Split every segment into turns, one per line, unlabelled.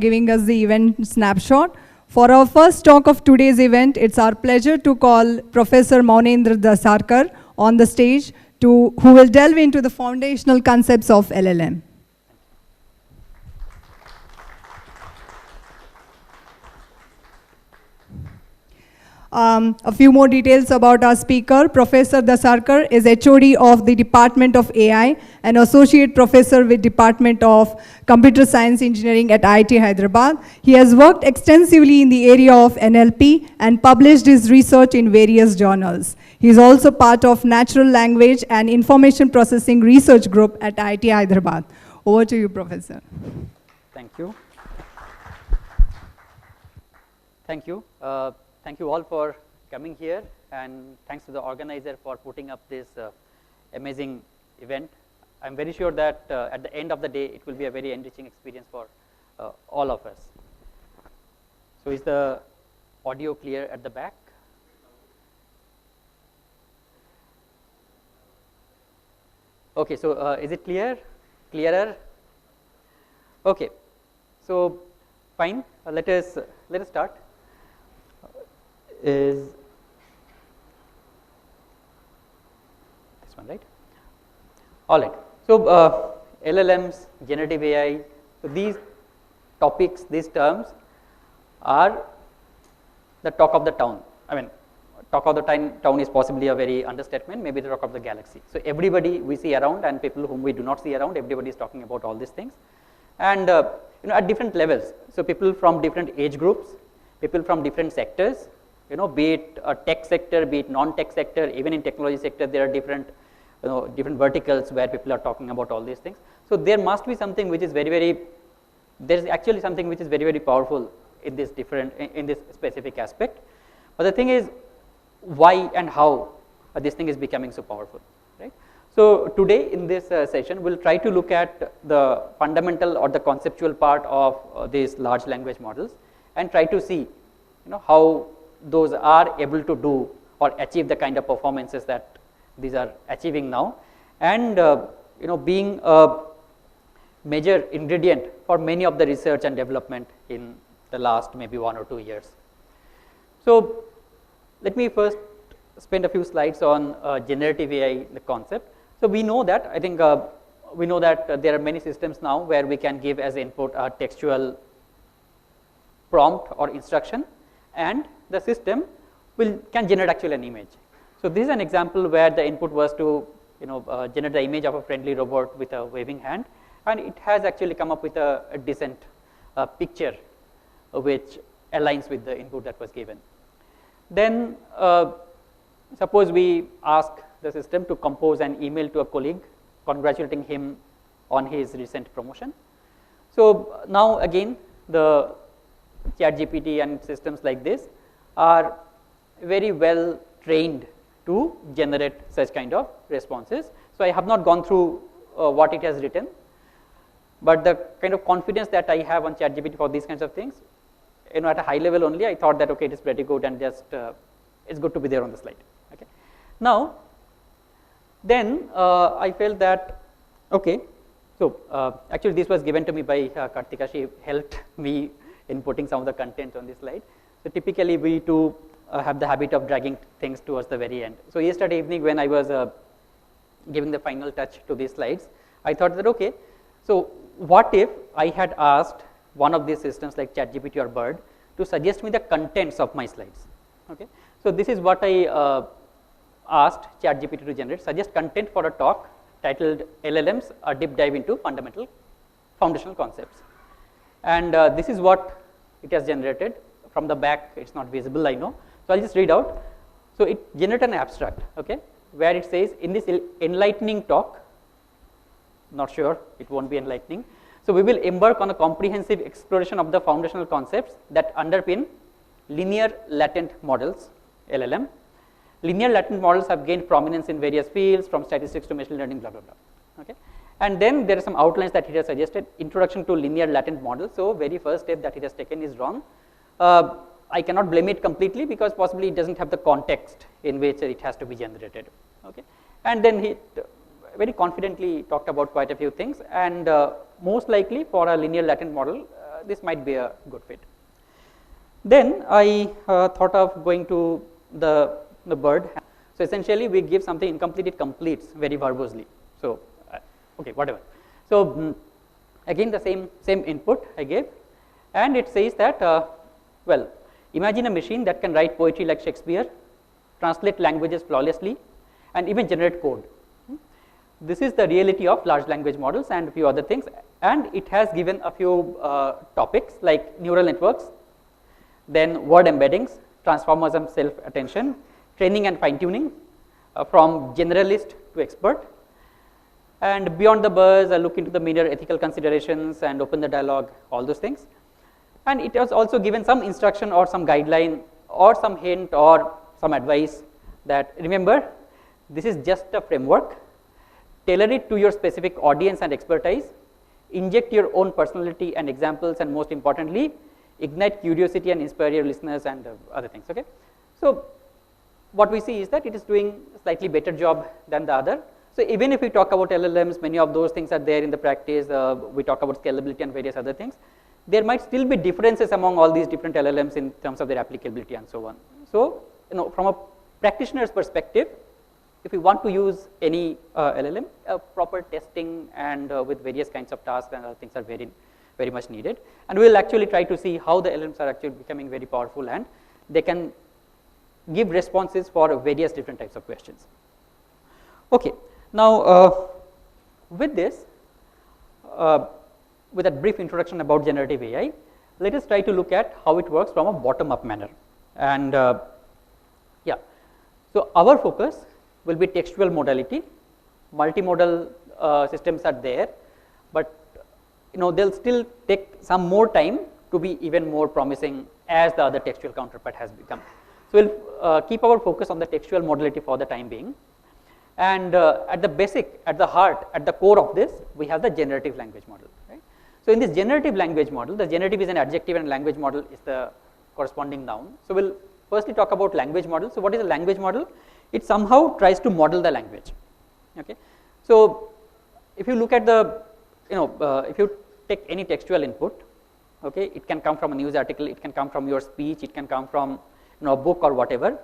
giving us the event snapshot. For our first talk of today's event, it's our pleasure to call Professor Maunendra Sankar on the stage who will delve into the foundational concepts of LLM. A few more details about our speaker. Professor Desarkar is HOD of the Department of AI and Associate Professor with Department of Computer Science Engineering at IIT Hyderabad. He has worked extensively in the area of NLP and published his research in various journals. He is also part of Natural Language and Information Processing Research Group at IIT Hyderabad. Over to you, Professor.
Thank you. Thank you. Thank you all for coming here, and thanks to the organizer for putting up this amazing event. I'm very sure that at the end of the day, it will be a very enriching experience for all of us. So is the audio clear at the back? Okay, so is it clear? Clearer? Okay, so fine. Let us start. Is this one, right? All right. So LLMs, generative AI, so these topics, these terms are the talk of the town. I mean, talk of the town is possibly a very understatement, maybe the talk of the galaxy. So everybody we see around and people whom we do not see around, everybody is talking about all these things. And at different levels. So people from different age groups, people from different sectors, be it a tech sector, be it non-tech sector, even in technology sector, there are different, different verticals where people are talking about all these things. So there must be something which is there is actually something which is very, very powerful in this in this specific aspect. But the thing is, why and how this thing is becoming so powerful, right? So today in this session, we'll try to look at the fundamental or the conceptual part of these large language models and try to see, how those are able to do or achieve the kind of performances that these are achieving now, and being a major ingredient for many of the research and development in the last maybe 1 or 2 years. So let me first spend a few slides on generative AI, the concept. So we know that, I think we know that there are many systems now where we can give as input a textual prompt or instruction, and the system can generate actually an image. So this is an example where the input was to generate the image of a friendly robot with a waving hand, and it has actually come up with a decent picture which aligns with the input that was given. Then suppose we ask the system to compose an email to a colleague congratulating him on his recent promotion. So now again, the ChatGPT and systems like this are very well trained to generate such kind of responses. So I have not gone through what it has written, but the kind of confidence that I have on ChatGPT for these kinds of things, at a high level only, I thought that okay, it is pretty good and just it's good to be there on the slide. Okay. Now, then I felt that okay, so actually this was given to me by Kartika. She helped me in putting some of the content on this slide. So typically we too have the habit of dragging things towards the very end. So yesterday evening when I was giving the final touch to these slides, I thought that okay, so what if I had asked one of these systems like ChatGPT or Bird to suggest me the contents of my slides. Okay. So this is what I asked ChatGPT to generate, suggest content for a talk titled LLMs, a deep dive into foundational concepts. And this is what it has generated. From the back, it's not visible, I know. So I'll just read out. So it generated an abstract, okay, where it says, in this enlightening talk, not sure, it won't be enlightening. So we will embark on a comprehensive exploration of the foundational concepts that underpin linear latent models, LLM. Linear latent models have gained prominence in various fields, from statistics to machine learning, blah, blah, blah. Okay. And then there are some outlines that he has suggested. Introduction to linear latent models. So very first step that he has taken is wrong. I cannot blame it completely because possibly it doesn't have the context in which it has to be generated. Okay. And then he very confidently talked about quite a few things, and most likely for a linear latent model, this might be a good fit. Then I thought of going to the bird. So essentially we give something incomplete, it completes very verbosely. So okay, whatever. So again the same input I gave, and it says that well, imagine a machine that can write poetry like Shakespeare, translate languages flawlessly, and even generate code. This is the reality of large language models and a few other things, and it has given a few topics like neural networks, then word embeddings, transformism, self-attention, training and fine-tuning, from generalist to expert. And beyond the buzz, I look into the mirror ethical considerations and open the dialogue, all those things. And it has also given some instruction or some guideline or some hint or some advice that, remember, this is just a framework, tailor it to your specific audience and expertise, inject your own personality and examples, and most importantly, ignite curiosity and inspire your listeners and other things. Okay, so what we see is that it is doing a slightly better job than the other. So even if we talk about LLMs, many of those things are there in the practice. We talk about scalability and various other things. There might still be differences among all these different LLMs in terms of their applicability and so on. So from a practitioner's perspective, if we want to use any LLM, proper testing and with various kinds of tasks and other things are very much needed. And we will actually try to see how the LLMs are actually becoming very powerful and they can give responses for various different types of questions. Okay, now with this, with a brief introduction about generative AI, let us try to look at how it works from a bottom-up manner. And yeah, so our focus will be textual modality. Multimodal systems are there, but they'll still take some more time to be even more promising as the other textual counterpart has become. So we'll keep our focus on the textual modality for the time being. And at the basic, at the heart, at the core of this, we have the generative language model. Right? So in this generative language model, the generative is an adjective and language model is the corresponding noun. So we'll firstly talk about language model. So what is a language model? It somehow tries to model the language. Okay, so if you look at the, if you take any textual input, okay, it can come from a news article, it can come from your speech, it can come from a book or whatever.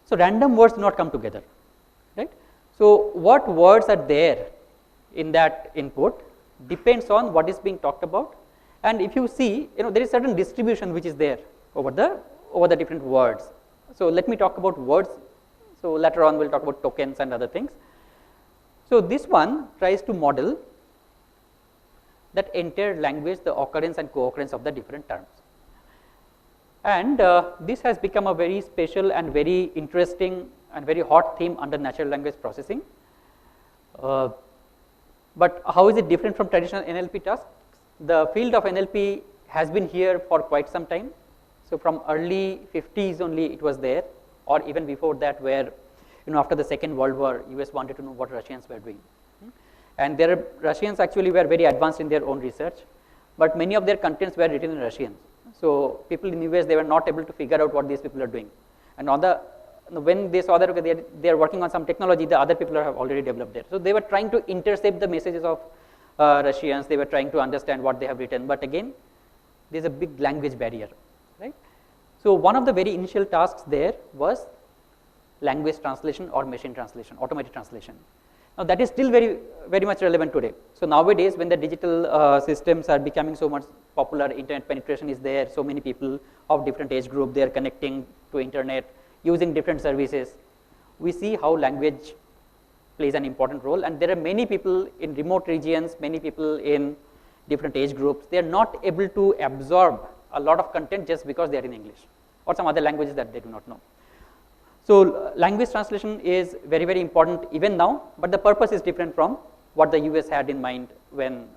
So random words do not come together, right? So what words are there in that input depends on what is being talked about, and if you see, there is certain distribution which is there over the different words. So let me talk about words. So later on we'll talk about tokens and other things. So this one tries to model that entire language, the occurrence and co-occurrence of the different terms. And this has become a very special and very interesting and very hot theme under natural language processing. But how is it different from traditional NLP tasks? The field of NLP has been here for quite some time. So from early 50s only it was there, or even before that, where after the Second World War, US wanted to know what Russians were doing. And Russians actually were very advanced in their own research, but many of their contents were written in Russian. So people in the US, they were not able to figure out what these people are doing. And when they saw that okay, they are working on some technology, the other people have already developed there. So they were trying to intercept the messages of Russians. They were trying to understand what they have written. But again, there's a big language barrier, right? So one of the very initial tasks there was language translation or machine translation, automated translation. Now that is still very much relevant today. So nowadays, when the digital systems are becoming so much popular, internet penetration is there, so many people of different age group, they are connecting to internet, using different services. We see how language plays an important role, and there are many people in remote regions, many people in different age groups, they are not able to absorb a lot of content just because they are in English or some other languages that they do not know. So language translation is very, very important even now, but the purpose is different from what the US had in mind when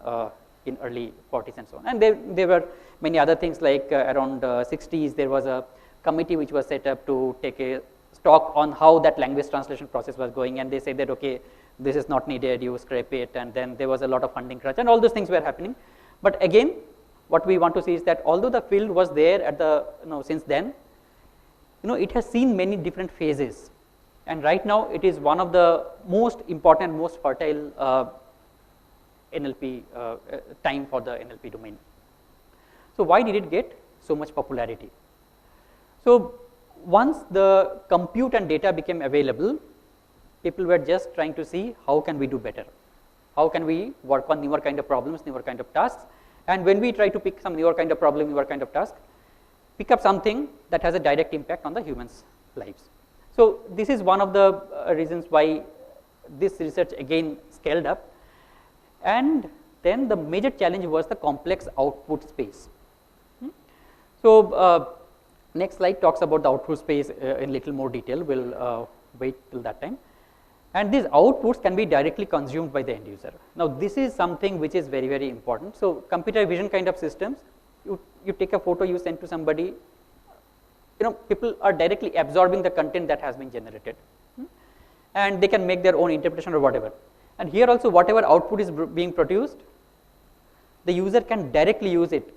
in early 40s and so on. And there were many other things like around 60s, there was a committee which was set up to take a stock on how that language translation process was going, and they said that, okay, this is not needed, you scrape it, and then there was a lot of funding crunch, and all those things were happening. But again, what we want to see is that although the field was there at the, since then, it has seen many different phases, and right now it is one of the most important, most fertile NLP time for the NLP domain. So why did it get so much popularity? So once the compute and data became available, people were just trying to see how can we do better, how can we work on newer kind of problems, newer kind of tasks, and when we try to pick some newer kind of problem, newer kind of task, pick up something that has a direct impact on the humans' lives. So this is one of the reasons why this research again scaled up. And then the major challenge was the complex output space. So next slide talks about the output space in little more detail. We'll wait till that time. And these outputs can be directly consumed by the end user. Now this is something which is very, very important. So computer vision kind of systems, you take a photo, you send to somebody, people are directly absorbing the content that has been generated, and they can make their own interpretation or whatever. And here also whatever output is being produced, the user can directly use it.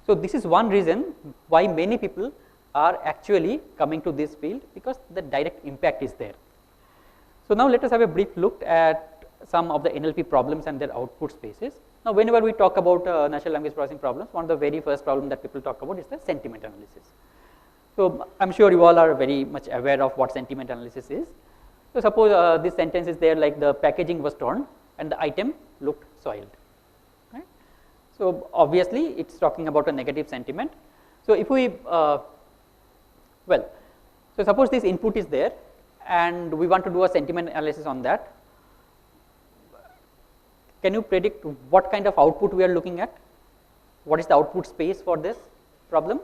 So this is one reason why many people are actually coming to this field, because the direct impact is there. So now let us have a brief look at some of the NLP problems and their output spaces. Now whenever we talk about natural language processing problems, one of the very first problem that people talk about is the sentiment analysis. So I'm sure you all are very much aware of what sentiment analysis is. So suppose this sentence is there, like the packaging was torn and the item looked soiled. Right? So obviously it's talking about a negative sentiment. So if we, so suppose this input is there and we want to do a sentiment analysis on that. Can you predict what kind of output we are looking at? What is the output space for this problem?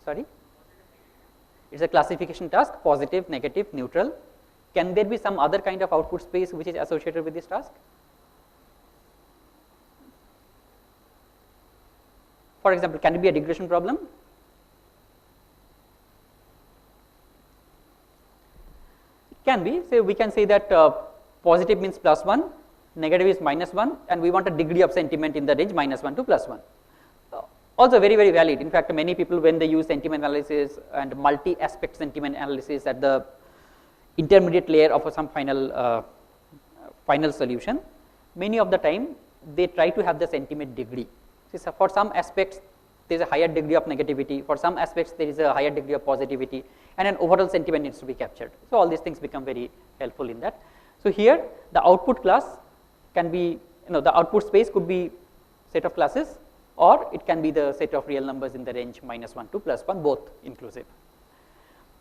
Sorry? It's a classification task, positive, negative, neutral. Can there be some other kind of output space which is associated with this task? For example, can it be a regression problem? It can be. So we can say that positive means +1, negative is -1, and we want a degree of sentiment in the range -1 to +1. Also very, very valid. In fact, many people, when they use sentiment analysis and multi-aspect sentiment analysis at the intermediate layer of some final solution, many of the time they try to have the sentiment degree. So for some aspects there is a higher degree of negativity, for some aspects there is a higher degree of positivity, and an overall sentiment needs to be captured. So all these things become very helpful in that. So here the output class can be, the output space could be set of classes, or it can be the set of real numbers in the range -1 to +1, both inclusive.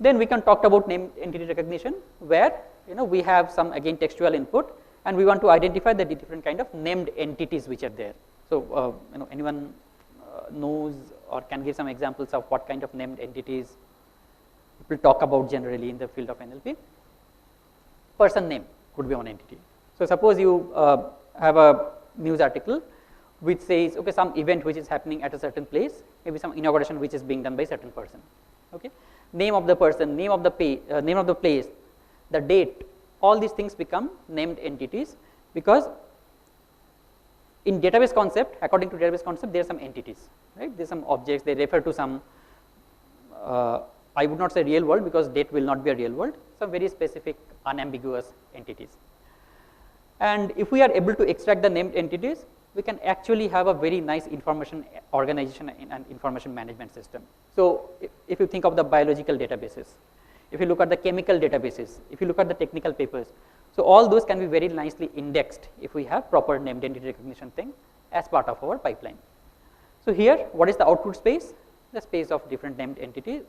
Then we can talk about name entity recognition, where we have some again textual input, and we want to identify the different kind of named entities which are there. So anyone knows or can give some examples of what kind of named entities people talk about generally in the field of NLP? Person name could be one entity. So suppose you have a news article which says, okay, some event which is happening at a certain place, maybe some inauguration which is being done by a certain person. Okay, name of the person, name of the place, the date, all these things become named entities, because in database concept, according to database concept, there are some entities, right? There are some objects, they refer to some, I would not say real world, because date will not be a real world, some very specific unambiguous entities. And if we are able to extract the named entities, we can actually have a very nice information organization and information management system. So if you think of the biological databases, if you look at the chemical databases, if you look at the technical papers, so all those can be very nicely indexed if we have proper named entity recognition thing as part of our pipeline. So here, what is the output space? The space of different named entities.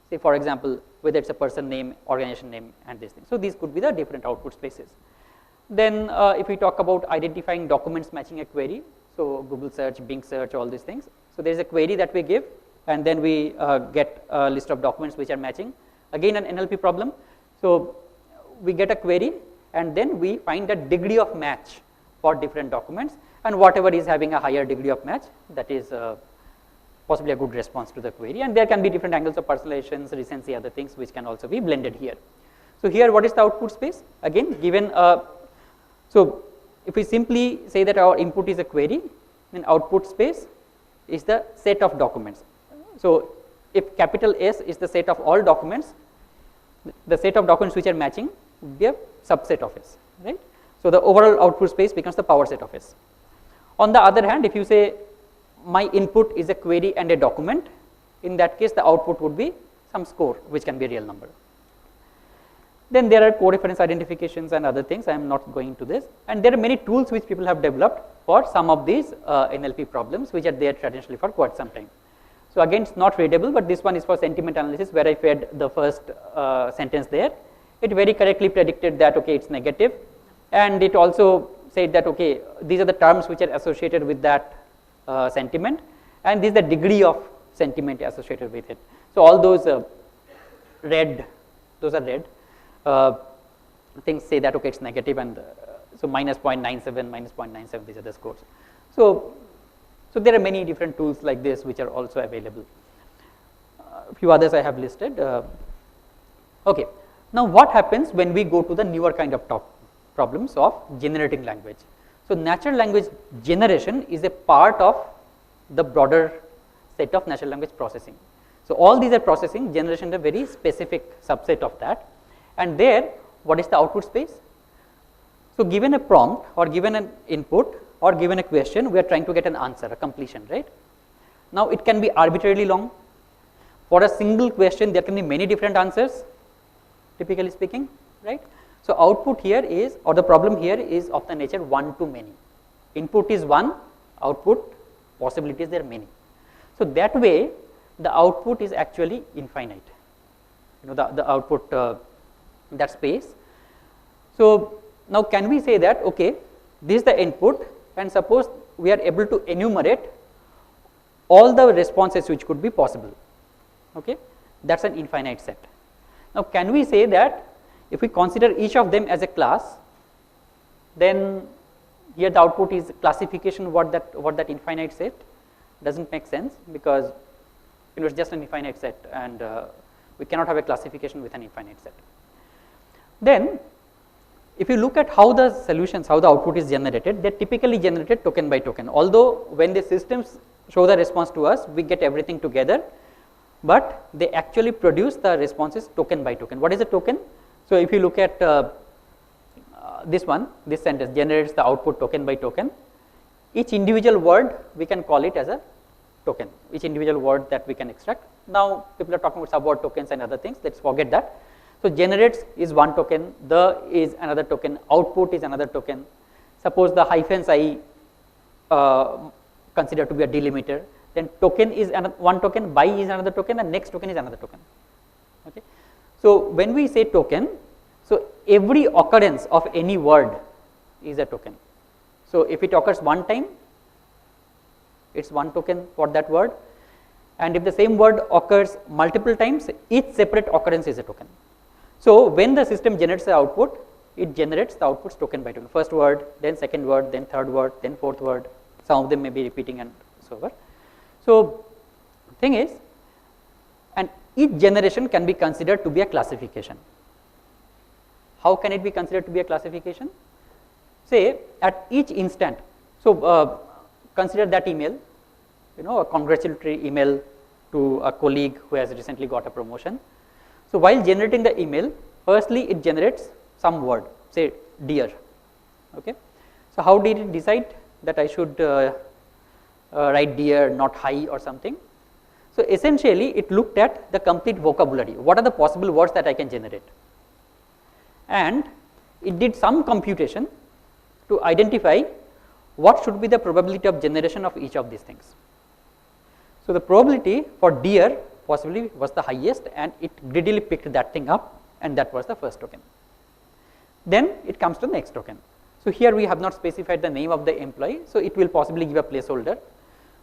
Say for example, whether it's a person name, organization name, and these things. So these could be the different output spaces. Then if we talk about identifying documents matching a query, so Google search, Bing search, all these things. So there is a query that we give, and then we get a list of documents which are matching. Again, an NLP problem. So we get a query, and then we find a degree of match for different documents, and whatever is having a higher degree of match, that is possibly a good response to the query. And there can be different angles of personalizations, recency, other things which can also be blended here. So here, what is the output space? Again, given so if we simply say that our input is a query, then output space is the set of documents. So if capital S is the set of all documents, the set of documents which are matching would be a subset of S, right? So the overall output space becomes the power set of S. On the other hand, if you say my input is a query and a document, in that case the output would be some score which can be a real number. Then there are co-reference identifications and other things. I am not going into this, and there are many tools which people have developed for some of these NLP problems which are there traditionally for quite some time. So again, it's not readable, but this one is for sentiment analysis, where I fed the first sentence there. It very correctly predicted that okay, it's negative, and it also said that okay, these are the terms which are associated with that sentiment, and this is the degree of sentiment associated with it. So all those red, those are red. Things say that okay, it's negative, and so minus 0.97, minus 0.97, these are the scores. So there are many different tools like this which are also available. A few others I have listed. Okay, now what happens when we go to the newer kind of problems of generating language? So natural language generation is a part of the broader set of natural language processing. So all these are processing, generation is a very specific subset of that. And there, what is the output space? So given a prompt or given an input or given a question, we are trying to get an answer, a completion, right? Now it can be arbitrarily long. For a single question, there can be many different answers, typically speaking, right? So output here is, or the problem here is of the nature one to many. Input is one, output possibilities there are many. So that way, the output is actually infinite. You know, the output that space. So now can we say that okay, this is the input, and suppose we are able to enumerate all the responses which could be possible. Okay, that's an infinite set. Now can we say that if we consider each of them as a class, then here the output is classification what that infinite set? Doesn't make sense, because you know, it's just an infinite set, and we cannot have a classification with an infinite set. Then if you look at how the solutions, how the output is generated, they are typically generated token by token. Although when the systems show the response to us, we get everything together, but they actually produce the responses token by token. What is a token? So if you look at this one, this sentence generates the output token by token. Each individual word we can call it as a token, each individual word that we can extract. Now people are talking about subword tokens and other things, let's forget that. So generates is one token, the is another token, output is another token. Suppose the hyphens I consider to be a delimiter, then token is one token, by is another token, and next token is another token. Okay. So when we say token, so every occurrence of any word is a token. So if it occurs one time, it's one token for that word, and if the same word occurs multiple times, each separate occurrence is a token. So when the system generates the output, it generates the outputs token by token. First word, then second word, then third word, then fourth word. Some of them may be repeating and so on. So thing is, and each generation can be considered to be a classification. How can it be considered to be a classification? Say at each instant. So consider that email, you know, a congratulatory email to a colleague who has recently got a promotion. So while generating the email, firstly it generates some word, say dear. Okay. So how did it decide that I should write dear, not hi or something? So essentially it looked at the complete vocabulary. What are the possible words that I can generate? And it did some computation to identify what should be the probability of generation of each of these things. So the probability for dear possibly was the highest, and it greedily picked that thing up, and that was the first token. Then it comes to the next token. So here we have not specified the name of the employee, so it will possibly give a placeholder.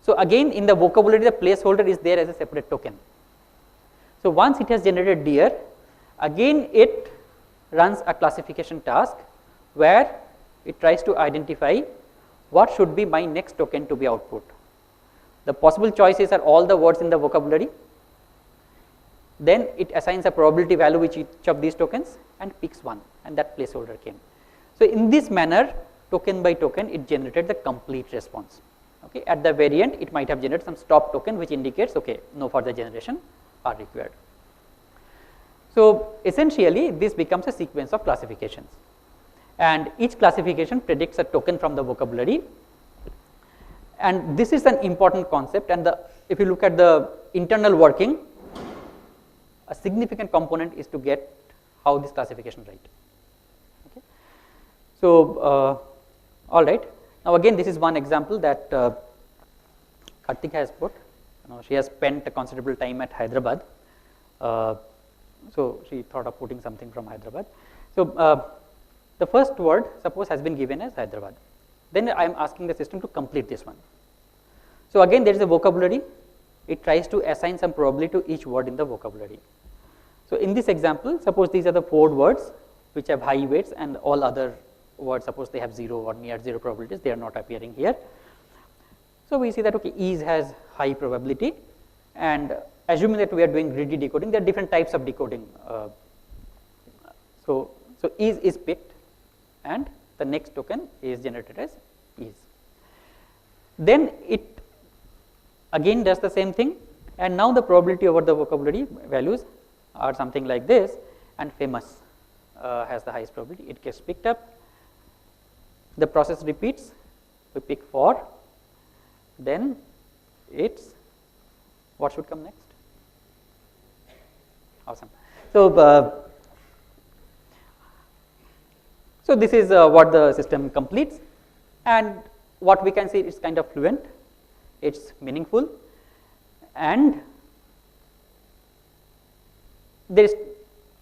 So again in the vocabulary the placeholder is there as a separate token. So once it has generated dear, again it runs a classification task where it tries to identify what should be my next token to be output. The possible choices are all the words in the vocabulary. Then it assigns a probability value with each of these tokens and picks one, and that placeholder came. So in this manner, token by token, it generated the complete response. Okay. At the very end, it might have generated some stop token which indicates okay, no further generation are required. So essentially this becomes a sequence of classifications, and each classification predicts a token from the vocabulary. And this is an important concept, and if you look at the internal working, a significant component is to get how this classification right. Okay. So, all right. Now again, this is one example that Karthika has put. She has spent a considerable time at Hyderabad, so she thought of putting something from Hyderabad. So the first word, suppose, has been given as Hyderabad. Then I am asking the system to complete this one. So again, there is a vocabulary. It tries to assign some probability to each word in the vocabulary. So in this example, suppose these are the 4 words which have high weights, and all other words, suppose they have 0 or near 0 probabilities, they are not appearing here. So we see that, okay, ease has high probability, and assuming that we are doing greedy decoding, there are different types of decoding. So ease is picked, and the next token is generated as ease. Then it again does the same thing, and now the probability over the vocabulary values are something like this, and famous has the highest probability. It gets picked up. The process repeats. We pick 4. Then it's what should come next? Awesome. So so this is what the system completes, and what we can see is kind of fluent, it's meaningful, and there is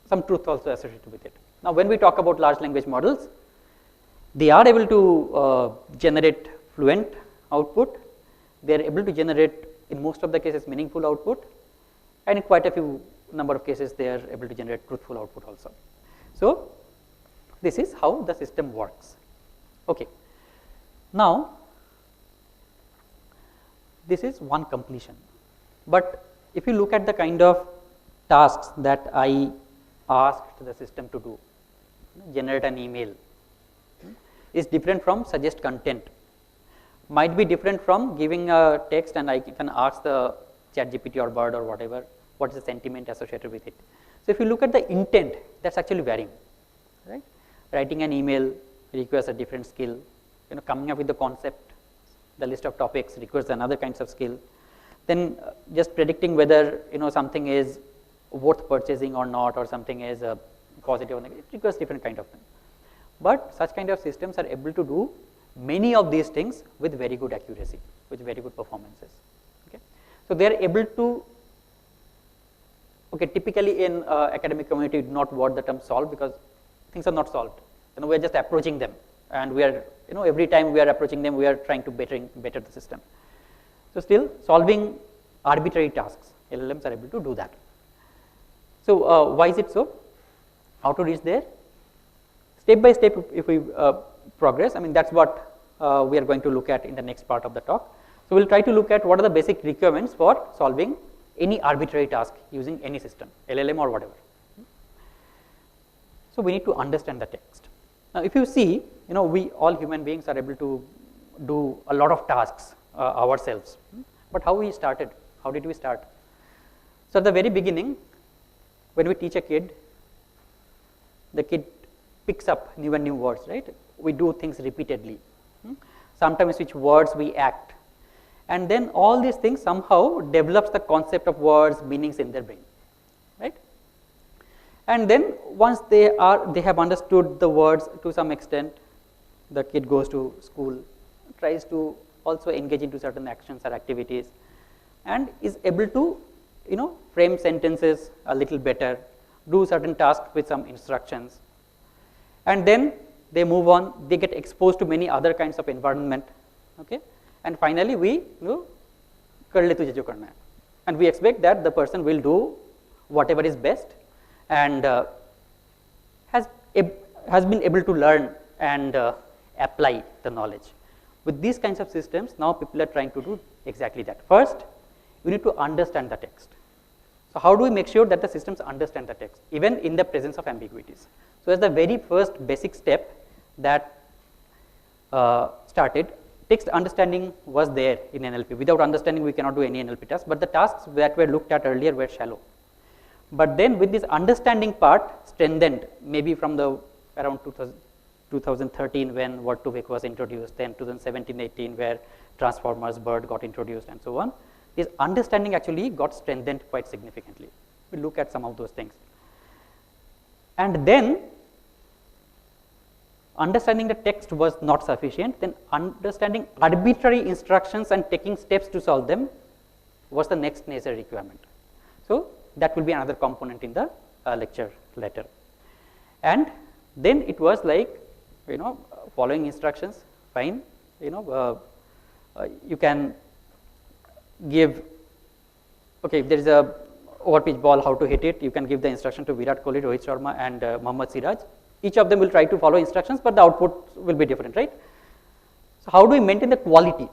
some truth also associated with it. Now when we talk about large language models, they are able to generate fluent output, they are able to generate in most of the cases meaningful output, and in quite a few number of cases they are able to generate truthful output also. So this is how the system works. Okay. Now this is one completion, but if you look at the kind of tasks that I asked the system to do, generate an email, is different from suggest content, might be different from giving a text and I can ask the ChatGPT or Bird or whatever, what is the sentiment associated with it. So if you look at the intent, that's actually varying, right? Writing an email requires a different skill, coming up with the concept, the list of topics requires another kinds of skill. Then just predicting whether something is worth purchasing or not, or something is positive or negative, it requires different kind of thing. But such kind of systems are able to do many of these things with very good accuracy, with very good performances. Okay, so they are able to. Okay, typically in academic community, do not word the term solve because things are not solved. We are just approaching them, and we are every time we are approaching them, we are trying to better the system. So still solving arbitrary tasks, LLMs are able to do that. So why is it so? How to reach there? Step by step, if we progress, I mean that's what we are going to look at in the next part of the talk. So we'll try to look at what are the basic requirements for solving any arbitrary task using any system, LLM or whatever. So we need to understand the text. Now if you see, we all human beings are able to do a lot of tasks ourselves. But how we started? How did we start? So at the very beginning, when we teach a kid, the kid picks up new and new words, right? We do things repeatedly. Sometimes which words we act. And then all these things somehow develops the concept of words, meanings in their brain, right? And then once they have understood the words to some extent, the kid goes to school, tries to also engage into certain actions or activities, and is able to frame sentences a little better, do certain tasks with some instructions, and then they move on, they get exposed to many other kinds of environment, okay, and finally we kar le tujhe jo karna hai, and we expect that the person will do whatever is best and has been able to learn and apply the knowledge. With these kinds of systems, now people are trying to do exactly that. First, you need to understand the text. So how do we make sure that the systems understand the text, even in the presence of ambiguities? So as the very first basic step that started, text understanding was there in NLP. Without understanding, we cannot do any NLP tasks, but the tasks that were looked at earlier were shallow. But then with this understanding part strengthened, maybe from the around 2013 when Word2Vec was introduced, then 2017-18 where Transformers, BERT got introduced and so on. This understanding actually got strengthened quite significantly. We look at some of those things. And then understanding the text was not sufficient, then understanding arbitrary instructions and taking steps to solve them was the next necessary requirement. So that will be another component in the lecture later. And then it was like, following instructions, fine, you can give, okay, if there is a overpitch ball, how to hit it, you can give the instruction to Virat Kohli, Rohit Sharma and Mohammad Siraj. Each of them will try to follow instructions, but the output will be different, right? So how do we maintain the quality?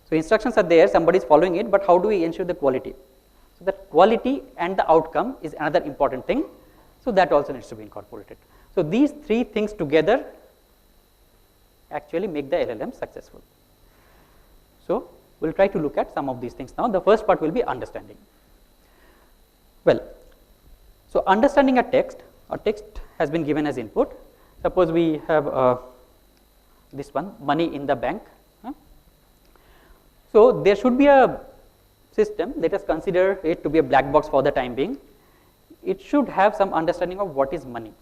So instructions are there, somebody is following it, but how do we ensure the quality? So the quality and the outcome is another important thing. So that also needs to be incorporated. So these three things together actually make the LLM successful. So we'll try to look at some of these things now. The first part will be understanding. Well, so understanding a text has been given as input. Suppose we have this one, money in the bank. So there should be a system, let us consider it to be a black box for the time being. It should have some understanding of what is money.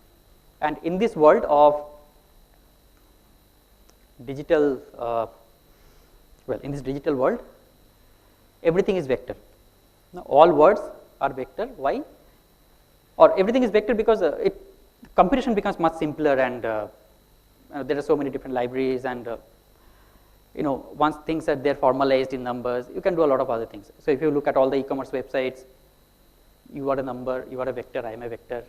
And in this world of digital, in this digital world, everything is vector. Now, all words are vector. Why? Or everything is vector because computation becomes much simpler, and there are so many different libraries, and once things are there formalized in numbers, you can do a lot of other things. So if you look at all the e-commerce websites, you are a number, you are a vector, I am a vector,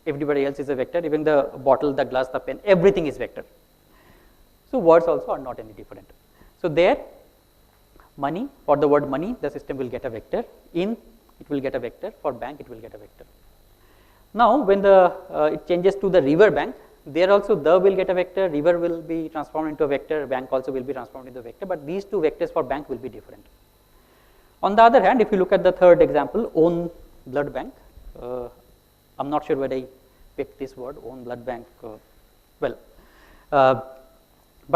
everybody else is a vector, even the bottle, the glass, the pen, everything is vector. So words also are not any different. So there, money, for the word money, the system will get a vector. In, it will get a vector. For bank, it will get a vector. Now, when it changes to the river bank, there also the will get a vector, river will be transformed into a vector, bank also will be transformed into a vector, but these two vectors for bank will be different. On the other hand, if you look at the third example, own blood bank, I'm not sure whether I picked this word, own blood bank, but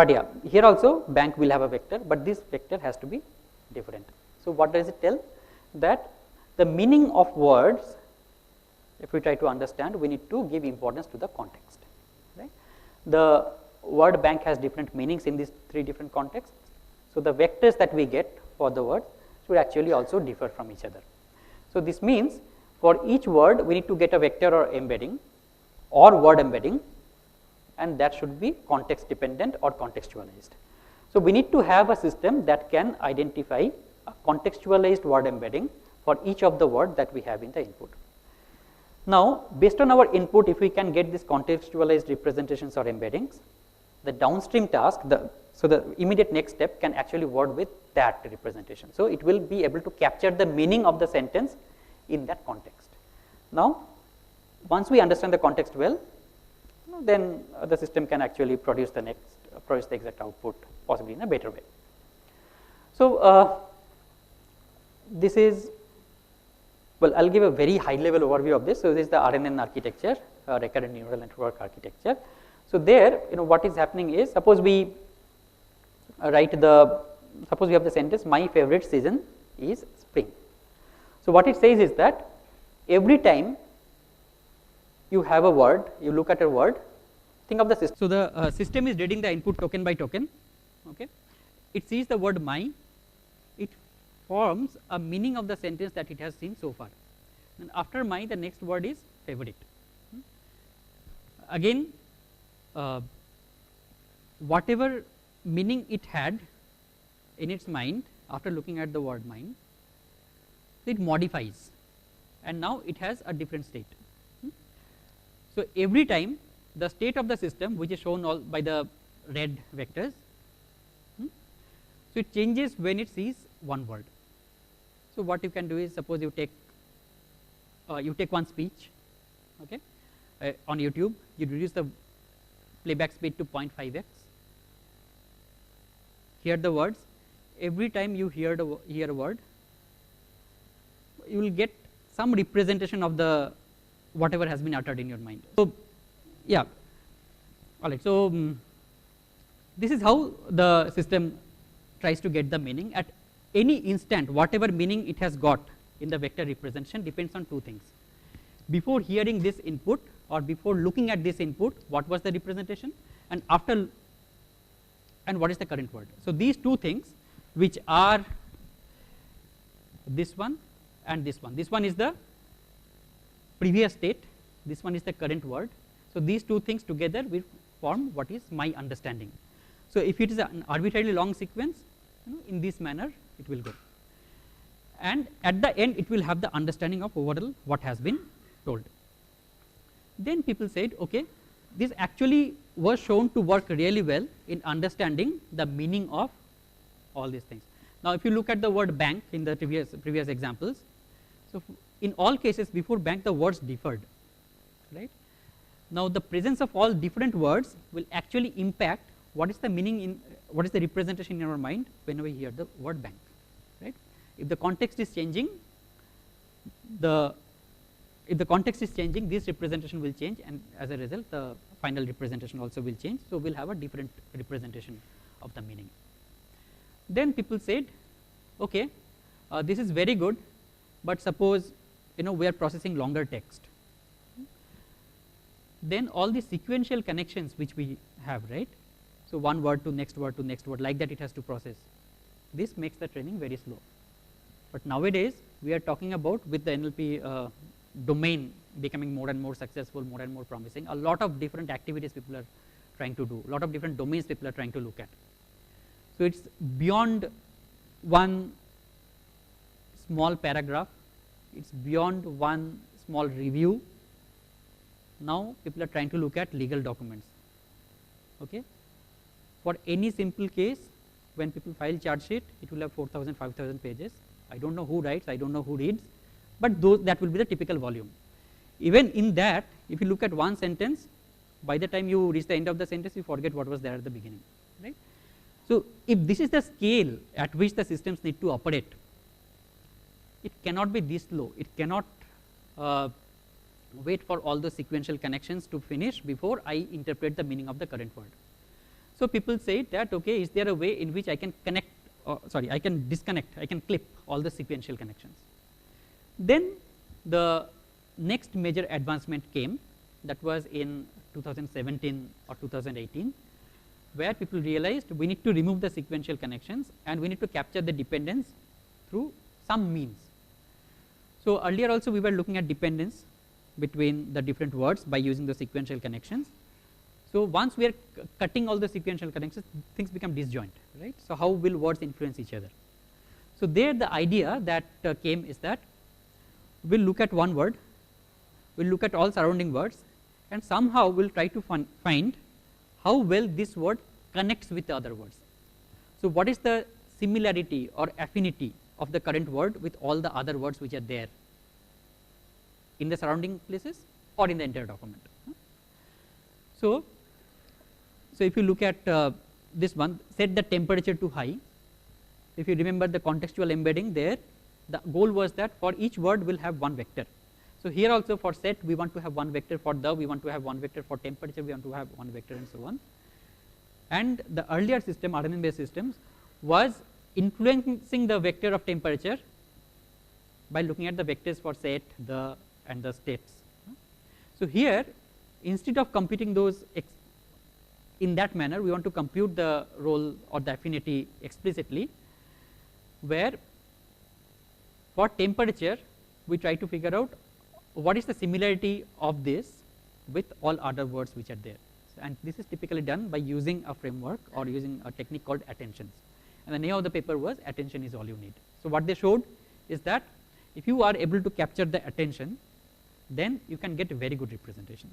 yeah, here also bank will have a vector, but this vector has to be different. So what does it tell? That the meaning of words, if we try to understand, we need to give importance to the context. Right? The word bank has different meanings in these three different contexts. So the vectors that we get for the word should actually also differ from each other. So this means for each word we need to get a vector or embedding or word embedding, and that should be context dependent or contextualized. So we need to have a system that can identify a contextualized word embedding for each of the words that we have in the input. Now, based on our input, if we can get these contextualized representations or embeddings, the downstream task, so the immediate next step can actually work with that representation. So it will be able to capture the meaning of the sentence in that context. Now, once we understand the context well, then the system can actually produce the exact output, possibly in a better way. So this is, well, I'll give a very high level overview of this. So this is the RNN architecture, recurrent neural network architecture. So there, what is happening is, suppose we suppose we have the sentence, my favorite season is spring. So what it says is that every time you have a word, you look at a word, think of the system. So the system is reading the input token by token. Okay, it sees the word my, it forms a meaning of the sentence that it has seen so far. And after my, the next word is favorite. Again, whatever meaning it had in its mind after looking at the word mind, it modifies, and now it has a different state. So every time the state of the system, which is shown all by the red vectors, so it changes when it sees one word. So what you can do is, suppose you take one speech, okay, on YouTube, you reduce the playback speed to 0.5x. Hear the words. Every time you hear a word, you will get some representation of the whatever has been uttered in your mind. So yeah, All right, so this is how the system tries to get the meaning. At any instant, whatever meaning it has got in the vector representation depends on two things. Before hearing this input or before looking at this input, what was the representation, and after, and what is the current word. So these two things, which are this one and this one. This one is the previous state, this one is the current word. So these two things together will form what is my understanding. So if it is an arbitrarily long sequence, in this manner it will go, and at the end it will have the understanding of overall what has been told. Then people said, okay, this actually was shown to work really well in understanding the meaning of all these things. Now if you look at the word bank in the previous examples, so in all cases before bank the words differed, right. Now the presence of all different words will actually impact what is the meaning in, what is the representation in our mind whenever we hear the word bank, right. If the context is changing, if the context is changing, this representation will change, and as a result the final representation also will change. So we will have a different representation of the meaning. Then people said, okay, this is very good, but suppose we are processing longer text, then all the sequential connections which we have, right. So one word to next word to next word, like that it has to process. This makes the training very slow. But nowadays we are talking about, with the NLP domain becoming more and more successful, more and more promising, a lot of different activities people are trying to do, a lot of different domains people are trying to look at. So it's beyond one small paragraph, it's beyond one small review. Now people are trying to look at legal documents. Okay. For any simple case, when people file charge sheet, it will have 4,000, 5,000 pages. I don't know who writes, I don't know who reads, but that will be the typical volume. Even in that, if you look at one sentence, by the time you reach the end of the sentence, you forget what was there at the beginning, right. So if this is the scale at which the systems need to operate, it cannot be this slow. It cannot wait for all the sequential connections to finish before I interpret the meaning of the current word. So people say that, okay, is there a way in which I can connect, I can disconnect, I can clip all the sequential connections. Then the next major advancement came, that was in 2017 or 2018, where people realized we need to remove the sequential connections and we need to capture the dependence through some means. So earlier also we were looking at dependence between the different words by using the sequential connections. So once we are cutting all the sequential connections, things become disjoint, right. So how will words influence each other? So there the idea that came is that we will look at one word, we will look at all surrounding words, and somehow we will try to find how well this word connects with the other words. So what is the similarity or affinity of the current word with all the other words which are there in the surrounding places or in the entire document. So if you look at this one, set the temperature to high. If you remember the contextual embedding there, the goal was that for each word we will have one vector. So here also for set we want to have one vector, for the we want to have one vector, for temperature we want to have one vector, and so on. And the earlier system, RNN based systems, was influencing the vector of temperature by looking at the vectors for set, the, and the states. So here, instead of computing those in that manner, we want to compute the role or the affinity explicitly, where for temperature we try to figure out what is the similarity of this with all other words which are there. And this is typically done by using a framework or using a technique called attentions. And the name of the paper was attention is all you need. So what they showed is that if you are able to capture the attention, then you can get a very good representation.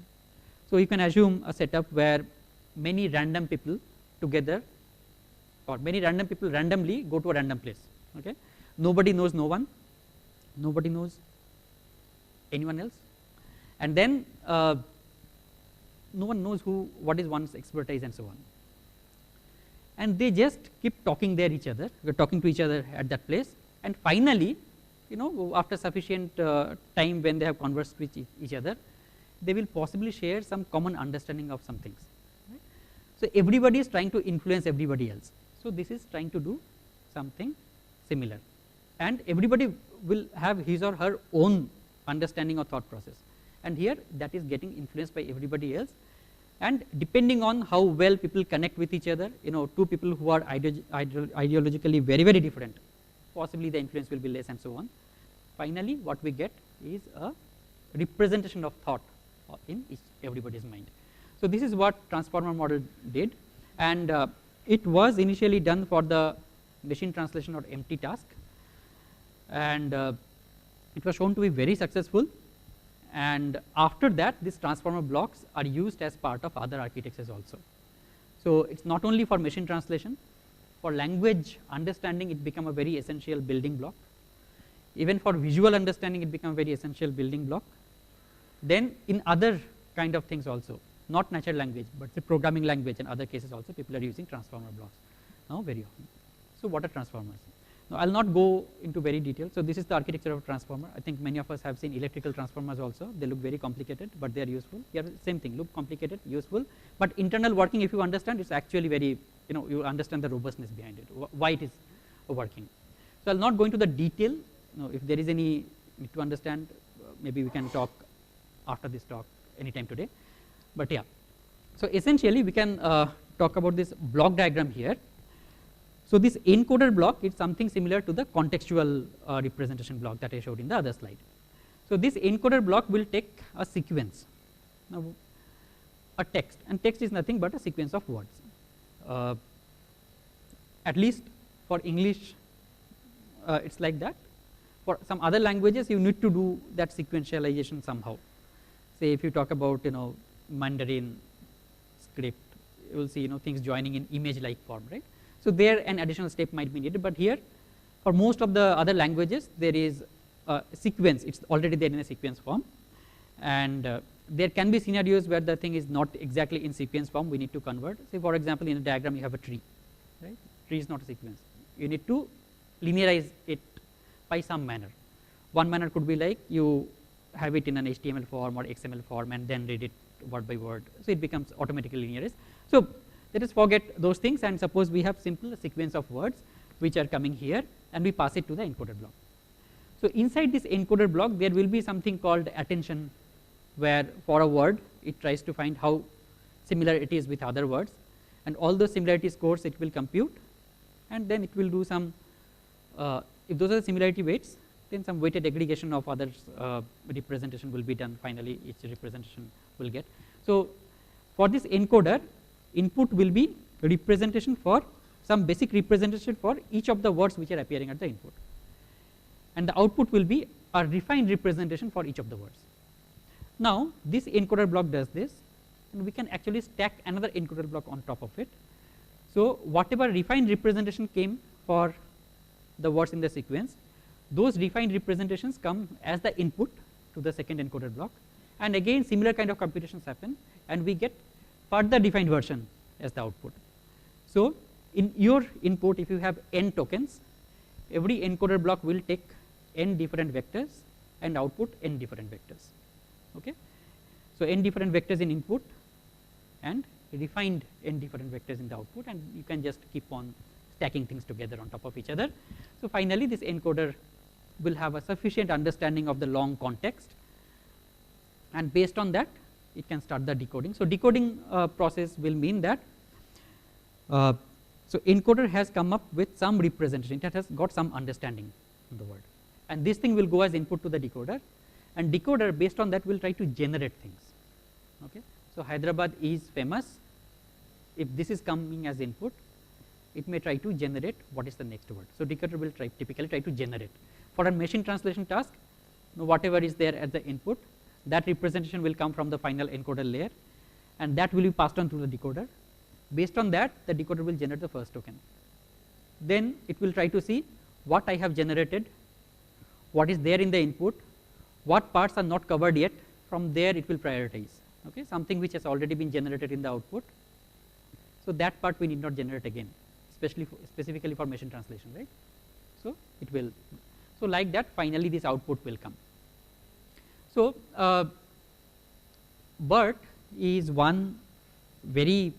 So you can assume a setup where many random people together, or many random people randomly go to a random place. Okay, nobody knows no one, nobody knows anyone else, and then no one knows what is one's expertise and so on. And they just keep talking there each other, we are talking to each other at that place, and finally, after sufficient time when they have conversed with each other, they will possibly share some common understanding of some things. Right? So everybody is trying to influence everybody else. So this is trying to do something similar, and everybody will have his or her own understanding or thought process, and here that is getting influenced by everybody else. And depending on how well people connect with each other, two people who are ideologically very, very different, possibly the influence will be less and so on. Finally, what we get is a representation of thought in everybody's mind. So this is what transformer model did, and it was initially done for the machine translation or empty task, and it was shown to be very successful. And after that, these transformer blocks are used as part of other architectures also. So it's not only for machine translation, for language understanding it become a very essential building block. Even for visual understanding it become a very essential building block. Then in other kind of things also, not natural language, but the programming language and other cases also, people are using transformer blocks now very often. So what are transformers? Now I will not go into very detail. So this is the architecture of a transformer. I think many of us have seen electrical transformers also. They look very complicated, but they are useful. Here same thing, look complicated, useful, but internal working, if you understand, it's actually very, you understand the robustness behind it, why it is working. So I will not go into the detail. If there is any need to understand, maybe we can talk after this talk anytime today. But yeah, so essentially we can talk about this block diagram here. So this encoder block is something similar to the contextual representation block that I showed in the other slide. So this encoder block will take a sequence, now a text, and text is nothing but a sequence of words. At least for English it's like that. For some other languages you need to do that sequentialization somehow. Say if you talk about Mandarin script, you will see things joining in image like form, right? So there an additional step might be needed, but here for most of the other languages there is a sequence, it's already there in a sequence form, and there can be scenarios where the thing is not exactly in sequence form, we need to convert. Say for example in a diagram you have a tree, right? Tree is not a sequence, you need to linearize it by some manner. One manner could be like you have it in an HTML form or XML form and then read it word by word, so it becomes automatically linearized. So let us forget those things and suppose we have simple sequence of words which are coming here and we pass it to the encoder block. So inside this encoder block there will be something called attention, where for a word it tries to find how similar it is with other words, and all those similarity scores it will compute, and then it will do some if those are the similarity weights, then some weighted aggregation of others representation will be done. Finally each representation will get. So for this encoder, input will be representation for some basic representation for each of the words which are appearing at the input, and the output will be a refined representation for each of the words. Now this encoder block does this, and we can actually stack another encoder block on top of it. So whatever refined representation came for the words in the sequence, those refined representations come as the input to the second encoder block, and again similar kind of computations happen and we get further defined version as the output. So in your input, if you have n tokens, every encoder block will take n different vectors and output n different vectors. Okay, so n different vectors in input and refined n different vectors in the output, and you can just keep on stacking things together on top of each other. So finally this encoder will have a sufficient understanding of the long context, and based on that it can start the decoding. So decoding process will mean that so encoder has come up with some representation, it has got some understanding of the word, and this thing will go as input to the decoder, and decoder based on that will try to generate things. Okay, so Hyderabad is famous. If this is coming as input, it may try to generate what is the next word. So decoder will typically try to generate. For a machine translation task, whatever is there at the input, that representation will come from the final encoder layer, and that will be passed on to the decoder. Based on that, the decoder will generate the first token. Then it will try to see what I have generated, what is there in the input, what parts are not covered yet. From there it will prioritize. Okay, something which has already been generated in the output, so that part we need not generate again, specifically for machine translation, right? So it will, so like that finally this output will come. So BERT is one very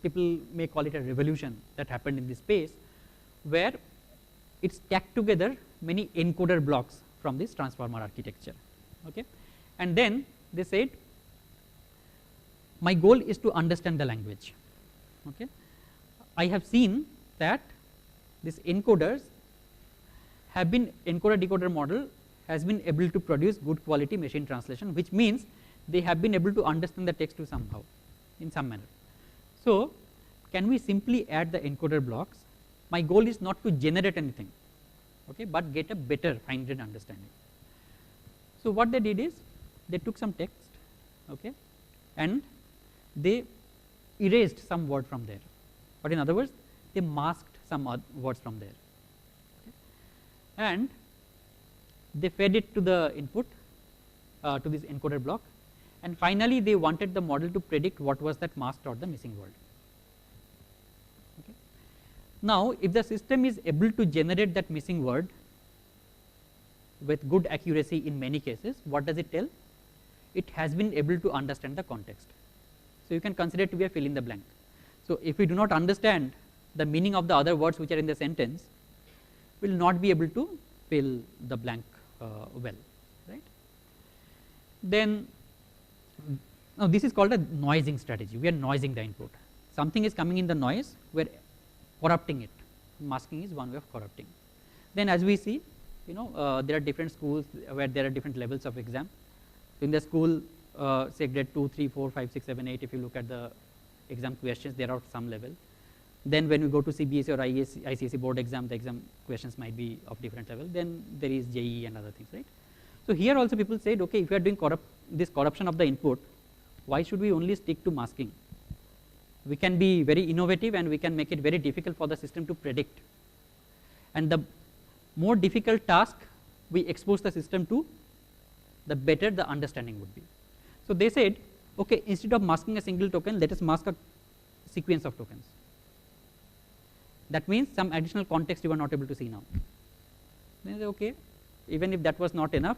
people may call it a revolution that happened in this space, where it stacked together many encoder blocks from this transformer architecture. Okay. And then they said, my goal is to understand the language. Okay. I have seen that these encoders have been, encoder decoder model has been able to produce good quality machine translation, which means they have been able to understand the text to somehow, in some manner. So can we simply add the encoder blocks? My goal is not to generate anything, okay, but get a better fine-grained understanding. So what they did is, they took some text, okay, and they erased some word from there, but in other words, they masked some words from there, okay, and they fed it to the input, to this encoder block, and finally they wanted the model to predict what was that masked or the missing word. Okay. Now if the system is able to generate that missing word with good accuracy in many cases, what does it tell? It has been able to understand the context. So you can consider it to be a fill in the blank. So if we do not understand the meaning of the other words which are in the sentence, we will not be able to fill the blank well, right. Then now this is called a noising strategy. We are noising the input. Something is coming in the noise, we are corrupting it. Masking is one way of corrupting. Then as we see, you know, there are different schools where there are different levels of exam. So in the school, say grade 2, 3, 4, 5, 6, 7, 8, if you look at the exam questions, they are of some level. Then when we go to CBSE or ICSE board exam, the exam questions might be of different level. Then there is JEE and other things, right. So here also people said, okay, if you are doing this corruption of the input, why should we only stick to masking? We can be very innovative and we can make it very difficult for the system to predict. And the more difficult task we expose the system to, the better the understanding would be. So they said, okay, instead of masking a single token, let us mask a sequence of tokens. That means some additional context you are not able to see now. Then they say, okay, even if that was not enough,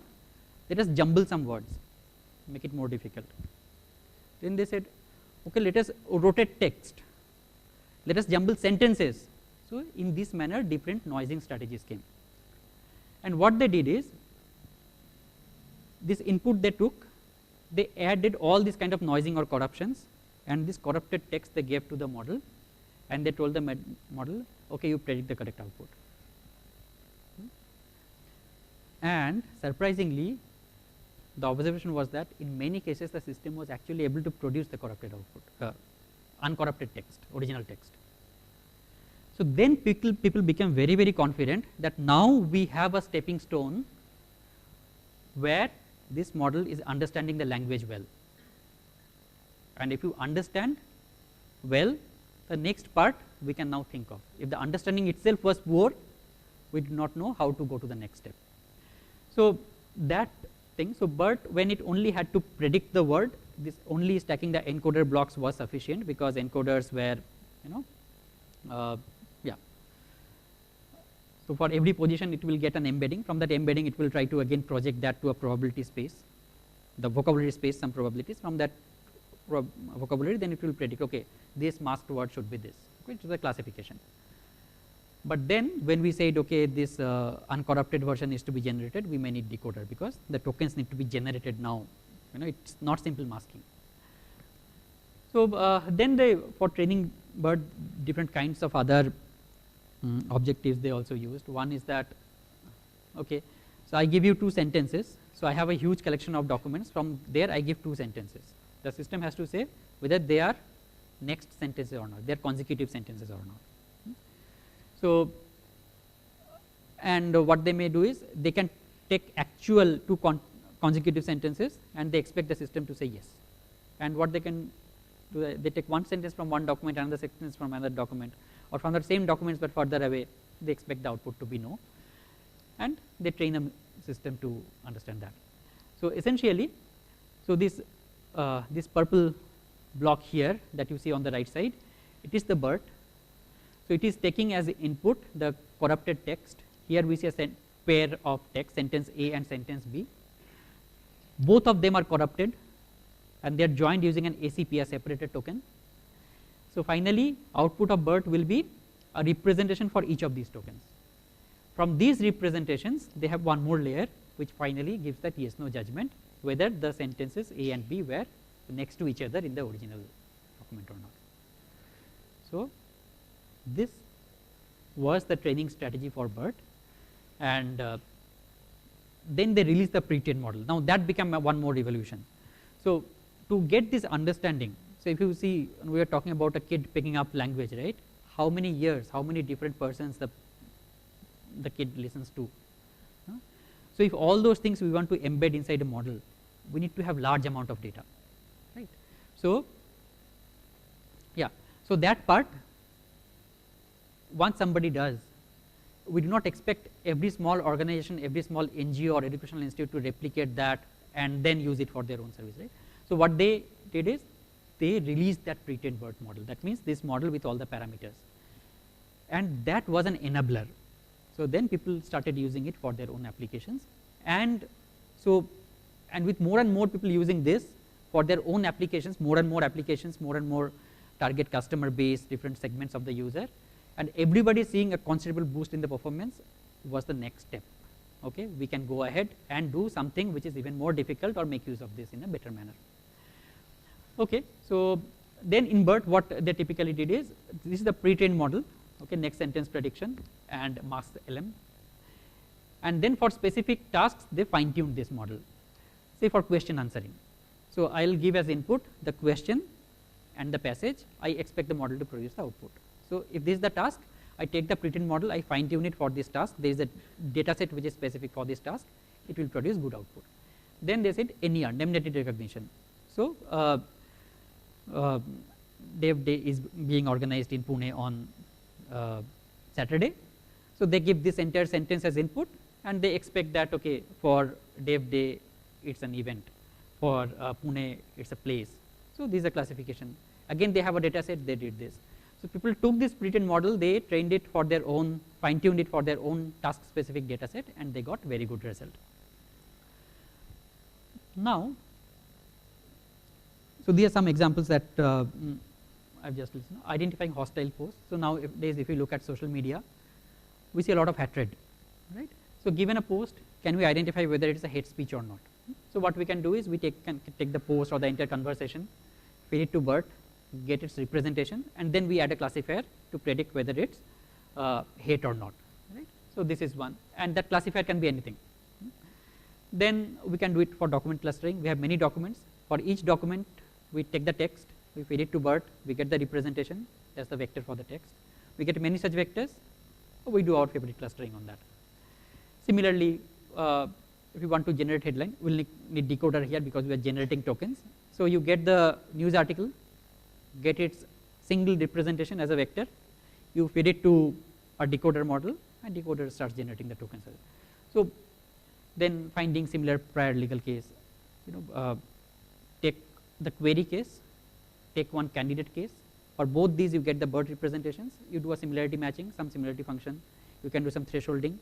let us jumble some words, make it more difficult. Then they said, okay, let us rotate text, let us jumble sentences. So in this manner different noising strategies came. And what they did is, this input they took, they added all these kind of noising or corruptions, and this corrupted text they gave to the model, and they told the model, okay, you predict the correct output. And surprisingly, the observation was that in many cases the system was actually able to produce the corrupted output, uncorrupted text, original text. So then people became very, very confident that now we have a stepping stone where this model is understanding the language well. And if you understand well, the next part we can now think of. If the understanding itself was poor, we do not know how to go to the next step. So that thing, so BERT, when it only had to predict the word, this only stacking the encoder blocks was sufficient, because encoders were, you know, yeah. So for every position it will get an embedding. From that embedding it will try to again project that to a probability space, the vocabulary space, some probabilities. From that vocabulary then it will predict, okay, this masked word should be this, which is the classification. But then when we said, okay, this uncorrupted version is to be generated, we may need decoder, because the tokens need to be generated now, you know, it's not simple masking. So then they, for training BERT, different kinds of other objectives they also used. One is that, okay, so I give you two sentences, so I have a huge collection of documents, from there I give two sentences. The system has to say whether they are next sentences or not, they are consecutive sentences or not. So, and what they may do is, they can take actual two consecutive sentences and they expect the system to say yes. And what they can do, they take one sentence from one document, another sentence from another document, or from the same documents but further away, they expect the output to be no, and they train a system to understand that. So essentially, so this this purple block here that you see on the right side, it is the BERT. So it is taking as input the corrupted text. Here we see a pair of text, sentence A and sentence B. Both of them are corrupted and they are joined using an ACP, a separated token. So finally, output of BERT will be a representation for each of these tokens. From these representations, they have one more layer which finally gives that yes no judgment whether the sentences A and B were next to each other in the original document or not. So this was the training strategy for BERT, and then they released the pre-trained model. Now that became one more revolution. So to get this understanding, so if you see, we are talking about a kid picking up language, right? How many years, how many different persons the kid listens to. So if all those things we want to embed inside a model, we need to have large amount of data, right? So yeah, so that part, once somebody does, we do not expect every small organization, every small NGO or educational institute to replicate that and then use it for their own service, right? So what they did is they released that pre-trained BERT model. That means this model with all the parameters, and that was an enabler. So then people started using it for their own applications, and so, and with more and more people using this for their own applications, more and more applications, more and more target customer base, different segments of the user, and everybody seeing a considerable boost in the performance, was the next step. Okay, we can go ahead and do something which is even more difficult or make use of this in a better manner. Okay, so then in BERT what they typically did is, this is the pre-trained model, okay, next sentence prediction and mask LM, and then for specific tasks they fine-tuned this model. Say for question answering, so I will give as input the question and the passage, I expect the model to produce the output. So if this is the task, I take the pre-trained model, I fine-tune it for this task, there is a data set which is specific for this task, it will produce good output. Then they said NER, name entity recognition. So DevDay is being organized in Pune on Saturday. So they give this entire sentence as input, and they expect that okay, for DevDay it's an event, for Pune it's a place. So this is a classification. Again they have a data set, they did this. So people took this pre-trained model, they trained it for their own, fine-tuned it for their own task specific data set, and they got very good result. Now, so these are some examples that I've just listened. Identifying hostile posts. So nowadays if you look at social media, we see a lot of hatred, right? So given a post, can we identify whether it is a hate speech or not? So what we can do is we can take the post or the entire conversation, feed it to BERT, get its representation, and then we add a classifier to predict whether it's hate or not, right? So this is one, and that classifier can be anything. Then we can do it for document clustering. We have many documents. For each document we take the text, we feed it to BERT, we get the representation, that's the vector for the text. We get many such vectors, we do our favorite clustering on that. Similarly, if you want to generate headline, we will need decoder here because we are generating tokens. So you get the news article, get its single representation as a vector, you feed it to a decoder model, and decoder starts generating the tokens. So then finding similar prior legal case, take the query case, take one candidate case. For both these you get the BERT representations, you do a similarity matching, some similarity function, you can do some thresholding,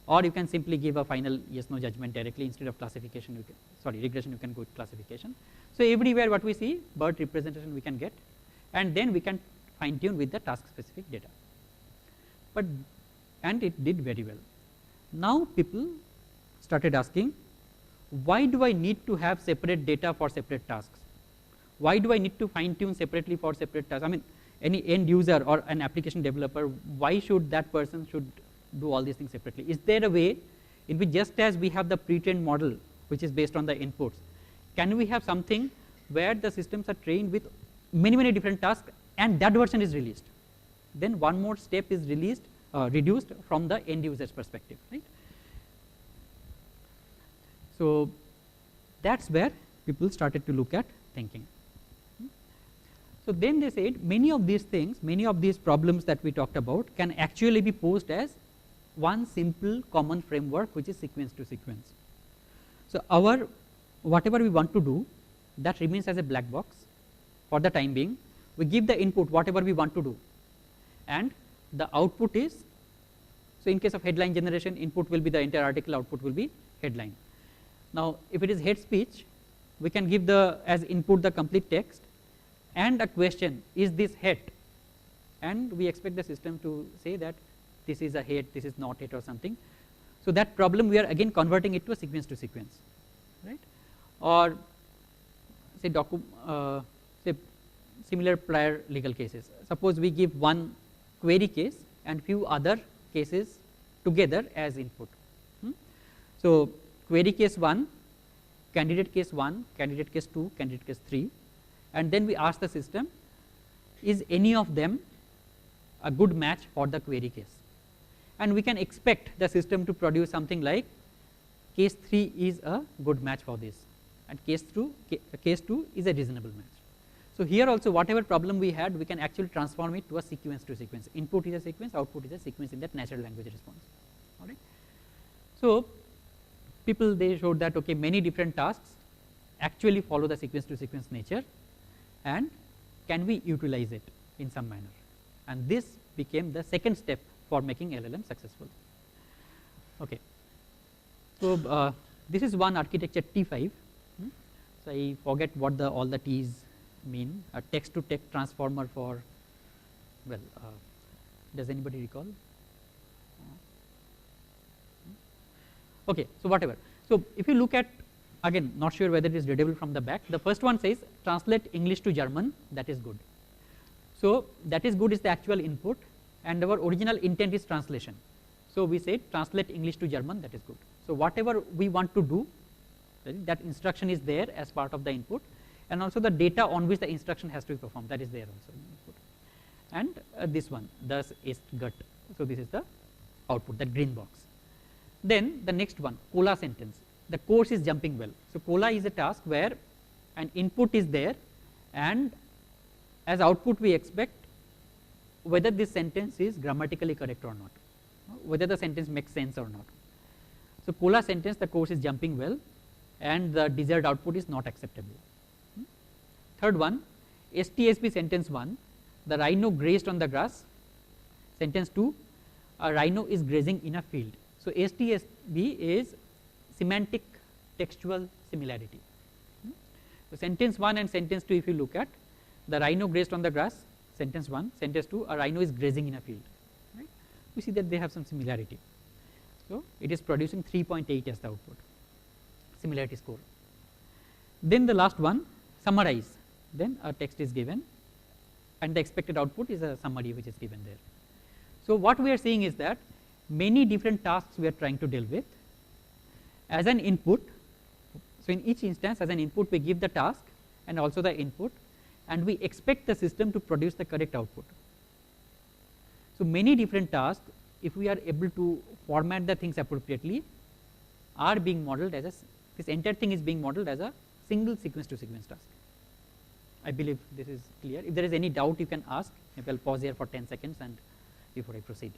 or you can simply give a final yes no judgment directly instead of classification, regression, you can go with classification. So everywhere what we see, BERT representation we can get, and then we can fine tune with the task specific data. And it did very well. Now people started asking, why do I need to have separate data for separate tasks? Why do I need to fine tune separately for separate tasks? I mean, any end user or an application developer, why should that person should do all these things separately? Is there a way in which, just as we have the pre-trained model which is based on the inputs, can we have something where the systems are trained with many different tasks and that version is released? Then one more step is reduced from the end user's perspective, right? So that's where people started to look at thinking. So then they said many of these things, many of these problems that we talked about can actually be posed as one simple common framework which is sequence to sequence. So our whatever we want to do, that remains as a black box for the time being. We give the input whatever we want to do, and the output is, so in case of headline generation, input will be the entire article, output will be headline. Now if it is hate speech, we can give as input the complete text and a question, is this hate and we expect the system to say that this is a hit, this is not hit or something. So that problem we are again converting it to a sequence to sequence, right? Or say say similar prior legal cases. Suppose we give one query case and few other cases together as input. So query case 1, candidate case 1, candidate case 2, candidate case 3, and then we ask the system, is any of them a good match for the query case? And we can expect the system to produce something like case 3 is a good match for this, and case 2 is a reasonable match. So here also whatever problem we had, we can actually transform it to a sequence to sequence. Input is a sequence, output is a sequence in that natural language response. All right. So people, they showed that okay, many different tasks actually follow the sequence to sequence nature, and can we utilize it in some manner, and this became the second step for making LLM successful. Okay. So this is one architecture T5. So I forget what all the T's mean. A text to text transformer for, well, does anybody recall? Okay, so whatever. So if you look at, again, not sure whether it is readable from the back. The first one says translate English to German, that is good. So that is good is the actual input, and our original intent is translation. So we say translate English to German, that is good. So whatever we want to do, that instruction is there as part of the input, and also the data on which the instruction has to be performed, that is there also in the input. And this one, thus ist gut. So this is the output, that green box. Then the next one, cola sentence. The course is jumping well. So cola is a task where an input is there, and as output we expect whether this sentence is grammatically correct or not, whether the sentence makes sense or not. So cola sentence, the course is jumping well, and the desired output is not acceptable. Third one, STSB sentence 1, the rhino grazed on the grass. Sentence 2, a rhino is grazing in a field. So STSB is semantic textual similarity. So sentence 1 and sentence 2, if you look at, the rhino grazed on the grass, sentence 1, sentence 2, a rhino is grazing in a field. Right? We see that they have some similarity. So it is producing 3.8 as the output, similarity score. Then the last one, summarize. Then a text is given, and the expected output is a summary which is given there. So what we are seeing is that many different tasks we are trying to deal with. As an input, so in each instance as an input we give the task and also the input, and we expect the system to produce the correct output. So many different tasks, if we are able to format the things appropriately, are being modeled as this entire thing is being modeled as a single sequence to sequence task. I believe this is clear. If there is any doubt, you can ask. Maybe I'll pause here for 10 seconds and before I proceed.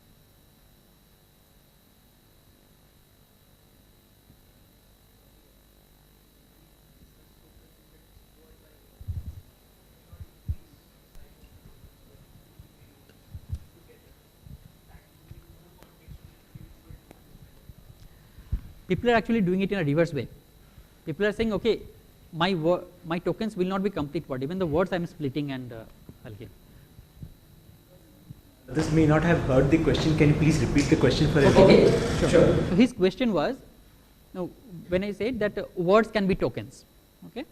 People are actually doing it in a reverse way. People are saying, okay, my tokens will not be complete word, even the words I am splitting and I'll give.
This may not have heard the question. Can you please repeat the question for everyone?
Okay, sure. So his question was, now when I said that words can be tokens, okay.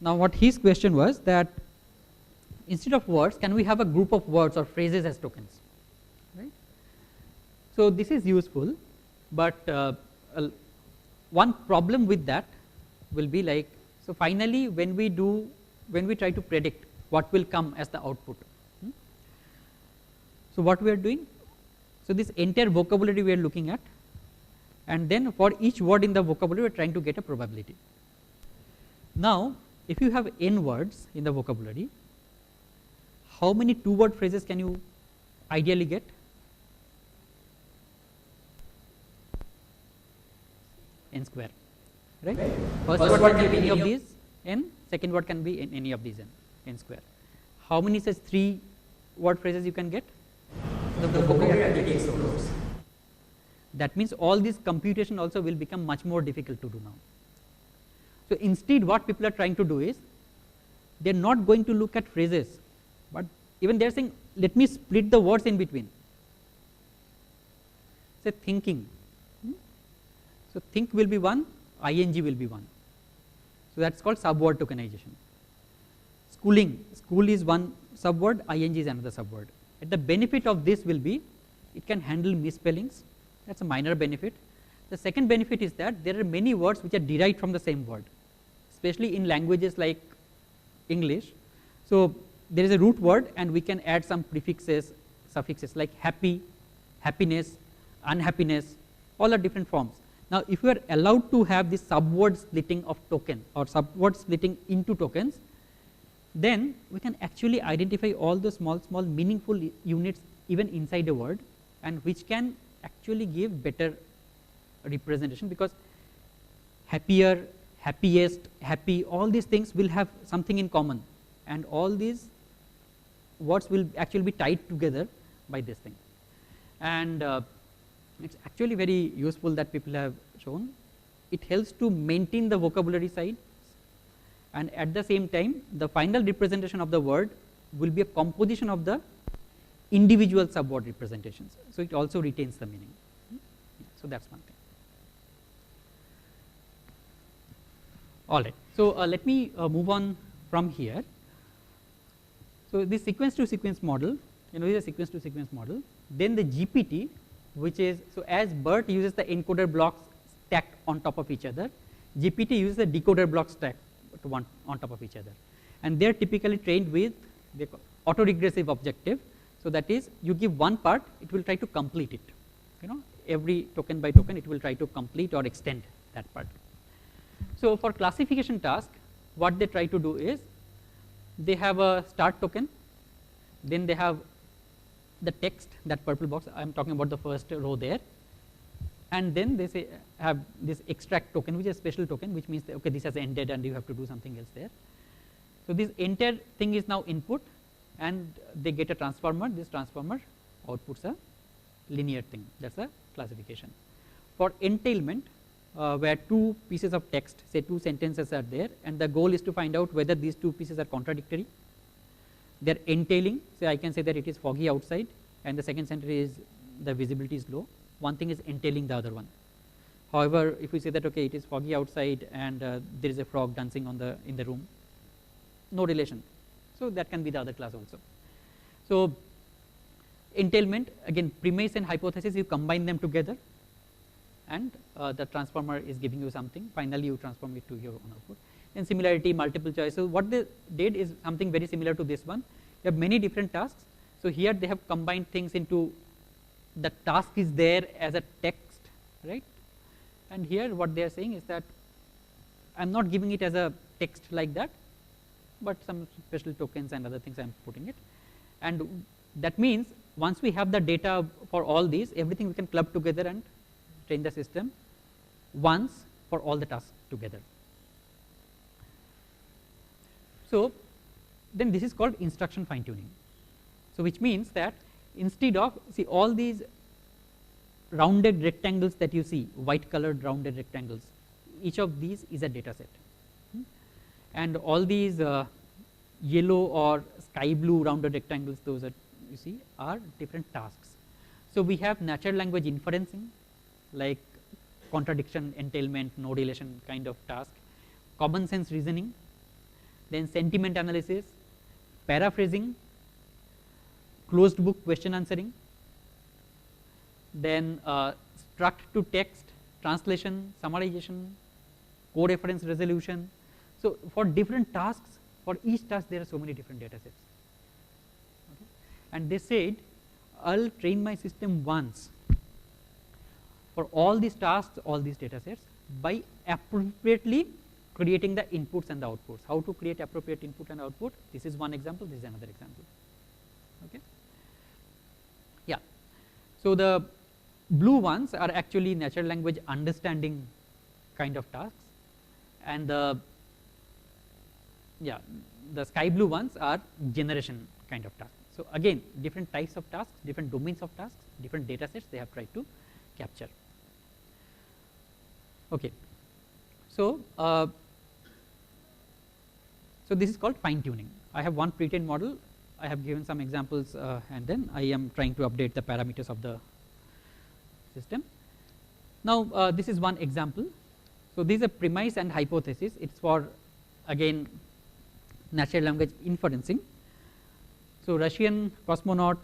Now what his question was that instead of words, can we have a group of words or phrases as tokens, right? So this is useful, but one problem with that will be like, so finally when we try to predict what will come as the output, so what we are doing, so this entire vocabulary we are looking at, and then for each word in the vocabulary we are trying to get a probability. Now if you have n words in the vocabulary, how many 2-word phrases can you ideally get? N square, right? First word can be any of these n, second word can be any of these n square. How many such 3-word phrases you can get? The vocabulary takes those. That means all this computation also will become much more difficult to do now. So instead what people are trying to do is, they are not going to look at phrases, but even they are saying let me split the words in between. Say thinking. So think will be one, ing will be one. So that's called subword tokenization. Schooling, school is one subword, ing is another subword. And the benefit of this will be it can handle misspellings. That's a minor benefit. The second benefit is that there are many words which are derived from the same word, especially in languages like English. So there is a root word and we can add some prefixes, suffixes like happy, happiness, unhappiness, all are different forms. Now if you are allowed to have this subword splitting of token or subword splitting into tokens, then we can actually identify all the small meaningful units even inside a word, and which can actually give better representation, because happier, happiest, happy, all these things will have something in common, and all these words will actually be tied together by this thing. And it's actually very useful that people have shown. It helps to maintain the vocabulary side, and at the same time the final representation of the word will be a composition of the individual subword representations. So it also retains the meaning. So that's one thing. All right. So let me move on from here. So this sequence to sequence model, is a sequence to sequence model. Then the GPT, which is, so as BERT uses the encoder blocks stacked on top of each other, GPT uses the decoder blocks stacked on top of each other, and they are typically trained with the autoregressive objective. So that is, you give one part, it will try to complete it. Every token by token, it will try to complete or extend that part. So for classification task, what they try to do is, they have a start token, then they have the text, that purple box, I am talking about the first row there, and then they say have this extract token, which is a special token, which means that, okay, this has ended and you have to do something else there. So this entire thing is now input, and they get a transformer. This transformer outputs a linear thing. That's a classification. For entailment, where two pieces of text, say two sentences are there, and the goal is to find out whether these two pieces are contradictory. They are entailing. Say I can say that it is foggy outside, and the second sentence is the visibility is low. One thing is entailing the other one. However, if we say that, okay, it is foggy outside and there is a frog dancing in the room, no relation. So that can be the other class also. So entailment, again, premise and hypothesis, you combine them together, and the transformer is giving you something. Finally, you transform it to your own output. And similarity, multiple choice. So what they did is something very similar to this one. You have many different tasks. So here they have combined things into, the task is there as a text, right? And here what they are saying is that I am not giving it as a text like that, but some special tokens and other things I am putting it. And that means once we have the data for all these, everything we can club together and train the system once for all the tasks together. So then this is called instruction fine tuning. So which means that instead of, see, all these rounded rectangles that you see, white colored rounded rectangles, each of these is a data set. And all these yellow or sky blue rounded rectangles, those are, you see, are different tasks. So we have natural language inferencing, like contradiction, entailment, no relation kind of task, common sense reasoning, then sentiment analysis, paraphrasing, closed book question answering, then struct to text, translation, summarization, co-reference resolution. So for different tasks, for each task there are so many different data sets. Okay. And they said, I'll train my system once for all these tasks, all these data sets, by appropriately creating the inputs and the outputs. How to create appropriate input and output? This is one example, this is another example. Okay. Yeah. So the blue ones are actually natural language understanding kind of tasks, and the sky blue ones are generation kind of tasks. So again, different types of tasks, different domains of tasks, different data sets they have tried to capture. Okay. So so this is called fine tuning. I have one pre-trained model, I have given some examples and then I am trying to update the parameters of the system. Now this is one example. So this is a premise and hypothesis. It's for again natural language inferencing. So Russian cosmonaut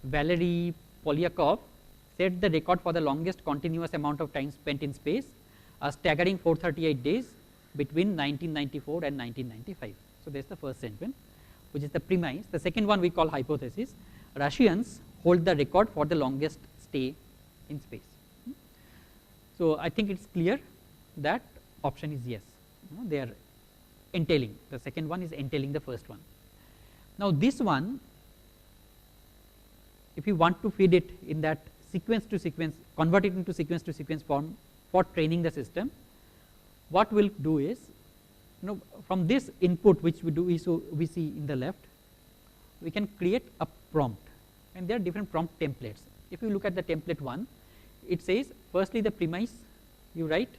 Valery Polyakov set the record for the longest continuous amount of time spent in space, a staggering 438 days between 1994 and 1995. So that's the first sentence, which is the premise. The second one we call hypothesis. Russians hold the record for the longest stay in space. So I think it's clear that option is yes. They are entailing. The second one is entailing the first one. Now this one, if you want to feed it in that sequence to sequence, convert it into sequence to sequence form for training the system, what we'll do is, from this input which we see in the left, we can create a prompt, and there are different prompt templates. If you look at the template 1, it says firstly the premise you write,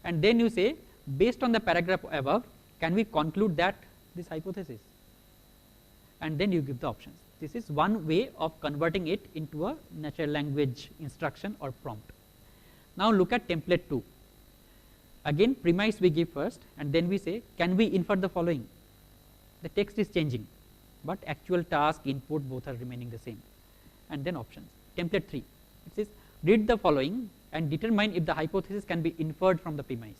and then you say based on the paragraph above, can we conclude that this hypothesis, and then you give the options. This is one way of converting it into a natural language instruction or prompt. Now look at template 2. Again premise we give first, and then we say can we infer the following. The text is changing, but actual task input both are remaining the same, and then options. Template 3, it says read the following and determine if the hypothesis can be inferred from the premise.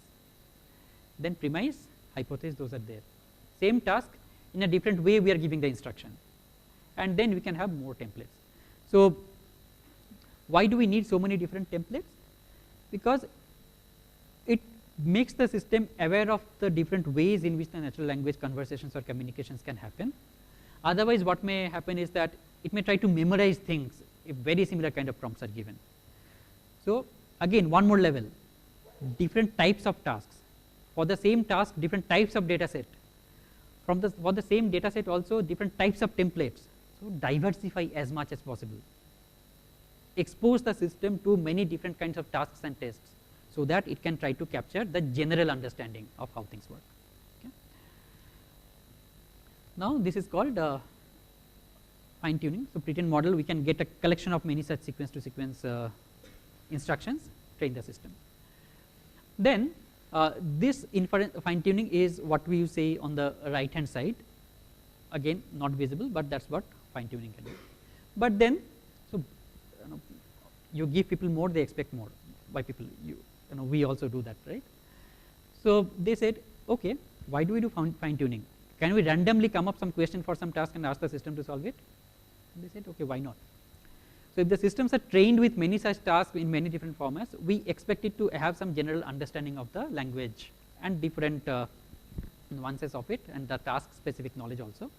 Then premise, hypothesis, those are there. Same task, in a different way we are giving the instruction, and then we can have more templates. So why do we need so many different templates? Because it makes the system aware of the different ways in which the natural language conversations or communications can happen. Otherwise what may happen is that it may try to memorize things if very similar kind of prompts are given. So again one more level, different types of tasks. For the same task, different types of data set. For the same data set also different types of templates. So diversify as much as possible. Expose the system to many different kinds of tasks and tests, so that it can try to capture the general understanding of how things work. Okay. Now this is called fine tuning. So pre-trained model, we can get a collection of many such sequence to sequence instructions, train the system. Then this fine tuning is what we say on the right hand side. Again not visible, but that's what fine tuning can do. But then so you give people more, they expect more. By people, we also do that, right? So they said, okay, why do we do fine tuning? Can we randomly come up some question for some task and ask the system to solve it? And they said, okay, why not? So if the systems are trained with many such tasks in many different formats, we expect it to have some general understanding of the language and different nuances of it, and the task specific knowledge also.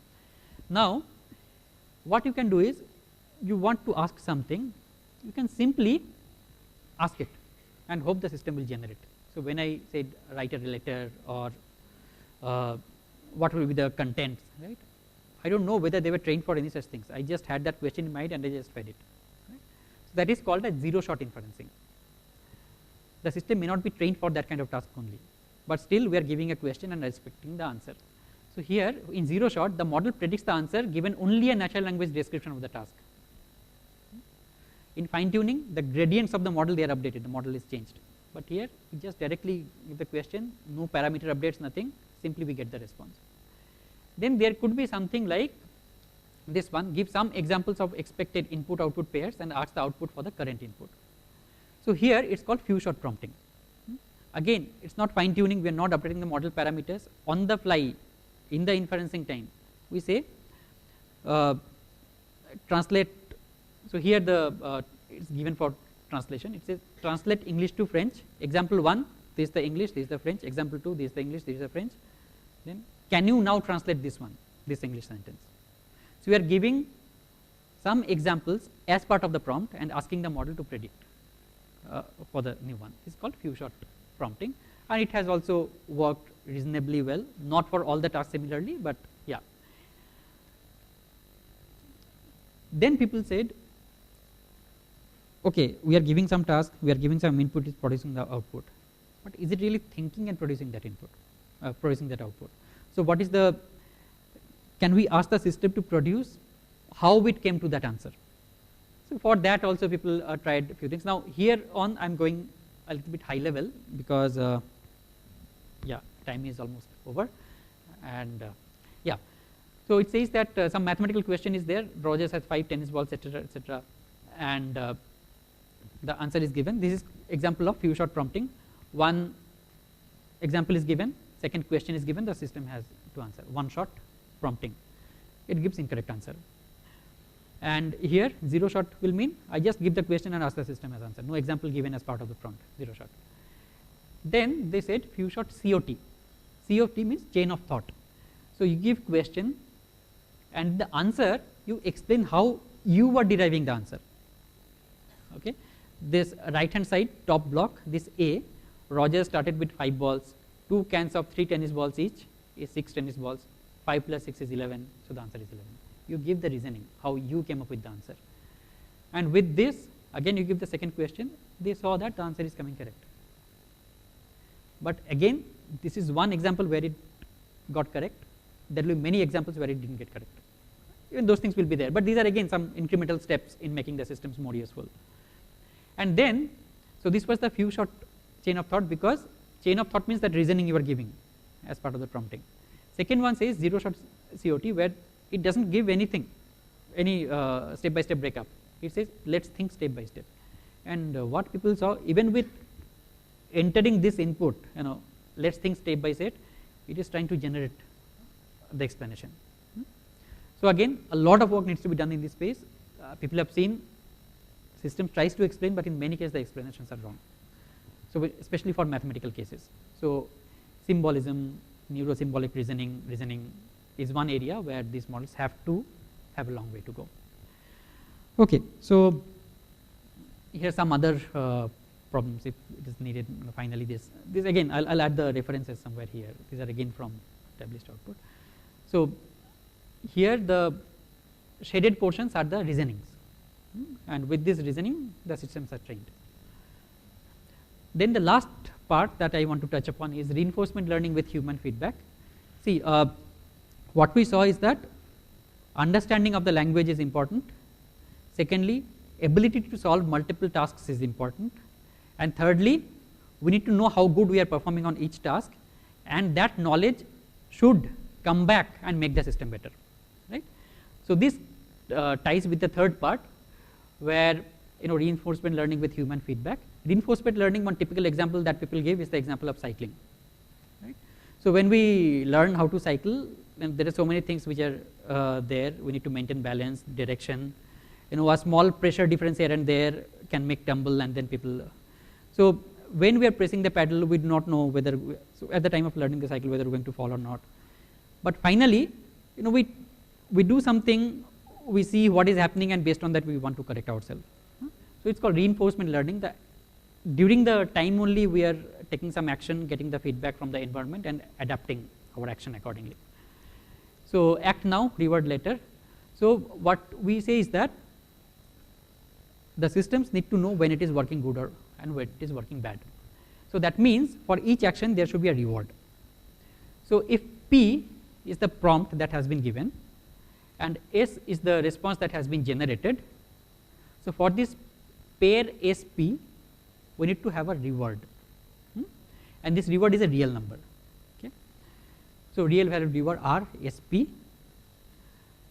Now what you can do is, you want to ask something, you can simply ask it and hope the system will generate. So when I said write a letter, or what will be the contents, right? I don't know whether they were trained for any such things. I just had that question in mind and I just fed it. Right? So that is called a zero shot inferencing. The system may not be trained for that kind of task only, but still we are giving a question and expecting the answer. So here in zero shot, the model predicts the answer given only a natural language description of the task. In fine tuning, the gradients of the model, they are updated, the model is changed. But here we just directly give the question, no parameter updates, nothing, simply we get the response. Then there could be something like this one, give some examples of expected input output pairs and ask the output for the current input. So here it's called few shot prompting. Again, it's not fine tuning, we are not updating the model parameters. On the fly, in the inferencing time, we say translate. So here the it's given for translation. It says translate English to French. Example 1, this is the English, this is the French. Example 2, this is the English, this is the French. Then can you now translate this one, this English sentence? So we are giving some examples as part of the prompt and asking the model to predict for the new one. It's called few shot prompting, and it has also worked reasonably well, not for all the tasks similarly, but yeah. Then people said, okay, we are giving some task, we are giving some input, is producing the output, but is it really thinking and producing that input, producing that output? So what is the can we ask the system to produce how it came to that answer. So for that also people tried a few things. Now here on I'm going a little bit high level because yeah, time is almost over, and yeah. So it says that some mathematical question is there. Rogers has 5 tennis balls, etc., etc., and the answer is given. This is example of few shot prompting. One example is given, second question is given, the system has to answer. One shot prompting, it gives incorrect answer. And here 0 shot will mean I just give the question and ask the system as answer. No example given as part of the prompt, 0 shot. Then they said few shot COT. COT means chain of thought. So you give question and the answer you explain how you were deriving the answer. Okay. This right hand side top block, this A, Roger started with 5 balls, 2 cans of 3 tennis balls each is 6 tennis balls, 5 plus 6 is 11, so the answer is 11. You give the reasoning, how you came up with the answer. And with this, again you give the second question, they saw that the answer is coming correct. But again, this is one example where it got correct. There will be many examples where it didn't get correct. Even those things will be there, but these are again some incremental steps in making the systems more useful. And then, so this was the few shot chain of thought, because chain of thought means that reasoning you are giving as part of the prompting. Second one says 0 shot COT, where it doesn't give anything, any step by step breakup. It says let's think step by step. And what people saw, even with entering this input, let's think step by step, it is trying to generate the explanation. So again, a lot of work needs to be done in this space. People have seen system tries to explain, but in many cases the explanations are wrong. So especially for mathematical cases. So symbolism, neurosymbolic reasoning is one area where these models have to have a long way to go. Okay, so here are some other problems if it is needed. Finally, this again I'll add the references somewhere here. These are again from established output. So here the shaded portions are the reasonings, and with this reasoning the systems are trained. Then the last part that I want to touch upon is reinforcement learning with human feedback. See, what we saw is that understanding of the language is important. Secondly, ability to solve multiple tasks is important. And thirdly, we need to know how good we are performing on each task, and that knowledge should come back and make the system better, right? So this ties with the third part, where reinforcement learning with human feedback. Reinforcement learning, one typical example that people give is the example of cycling, right? So when we learn how to cycle, then there are so many things which are there. We need to maintain balance, direction. A small pressure difference here and there can make tumble, and then people. So when we are pressing the pedal, we do not know whether, so at the time of learning the cycle, whether we're going to fall or not. But finally, we do something, we see what is happening, and based on that we want to correct ourselves. So it's called reinforcement learning. During the time only we are taking some action, getting the feedback from the environment and adapting our action accordingly. So act now, reward later. So what we say is that the systems need to know when it is working good and when it is working bad. So that means for each action there should be a reward. So if P is the prompt that has been given and S is the response that has been generated, so for this pair SP we need to have a reward, and this reward is a real number. Okay. So real value reward R SP,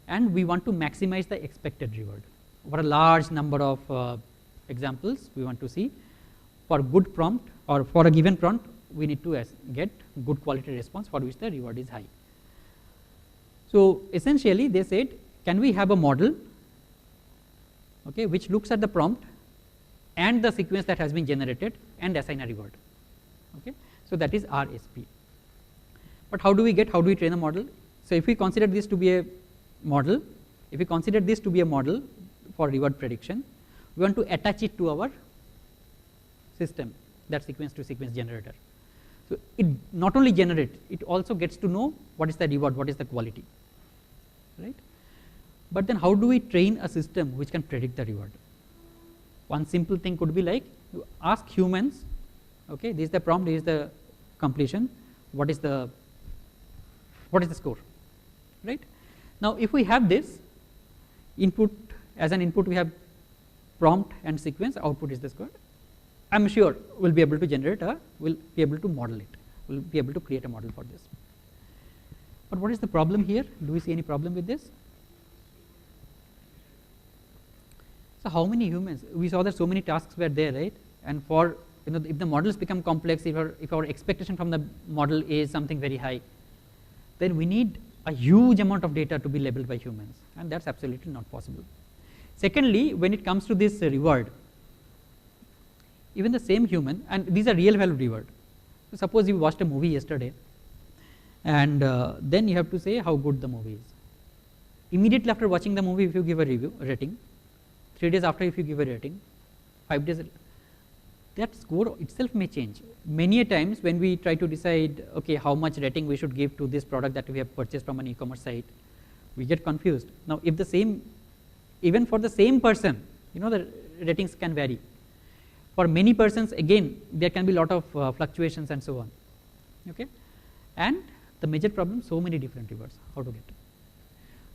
and we want to maximize the expected reward. For a large number of examples we want to see, for good prompt or for a given prompt we need to get good quality response for which the reward is high. So essentially they said, can we have a model, okay, which looks at the prompt and the sequence that has been generated and assign a reward. Okay. So that is RSP. But how do we train a model? So if we consider this to be a model, for reward prediction, we want to attach it to our system, that sequence to sequence generator. So it not only generates, it also gets to know what is the reward, what is the quality, right? But then how do we train a system which can predict the reward? One simple thing could be like, you ask humans, okay, this is the prompt, this is the completion, what is the score, right? Now, if we have this input, as an input we have prompt and sequence, output is the score. I am sure we will be able to generate will be able to model it, we will be able to create a model for this. But what is the problem here? Do we see any problem with this? So how many humans? We saw that so many tasks were there, right? And for if the models become complex, if our expectation from the model is something very high, then we need a huge amount of data to be labeled by humans, and that's absolutely not possible. Secondly, when it comes to this reward, even the same human, and these are real value reward. So suppose you watched a movie yesterday, and then you have to say how good the movie is. Immediately after watching the movie, if you give a rating, 3 days after if you give a rating, 5 days, that score itself may change. Many a times when we try to decide, okay, how much rating we should give to this product that we have purchased from an e-commerce site, we get confused. Now, if the same, even for the same person, the ratings can vary. For many persons, again, there can be a lot of fluctuations and so on. Okay, and the major problem, so many different rewards, how to get it.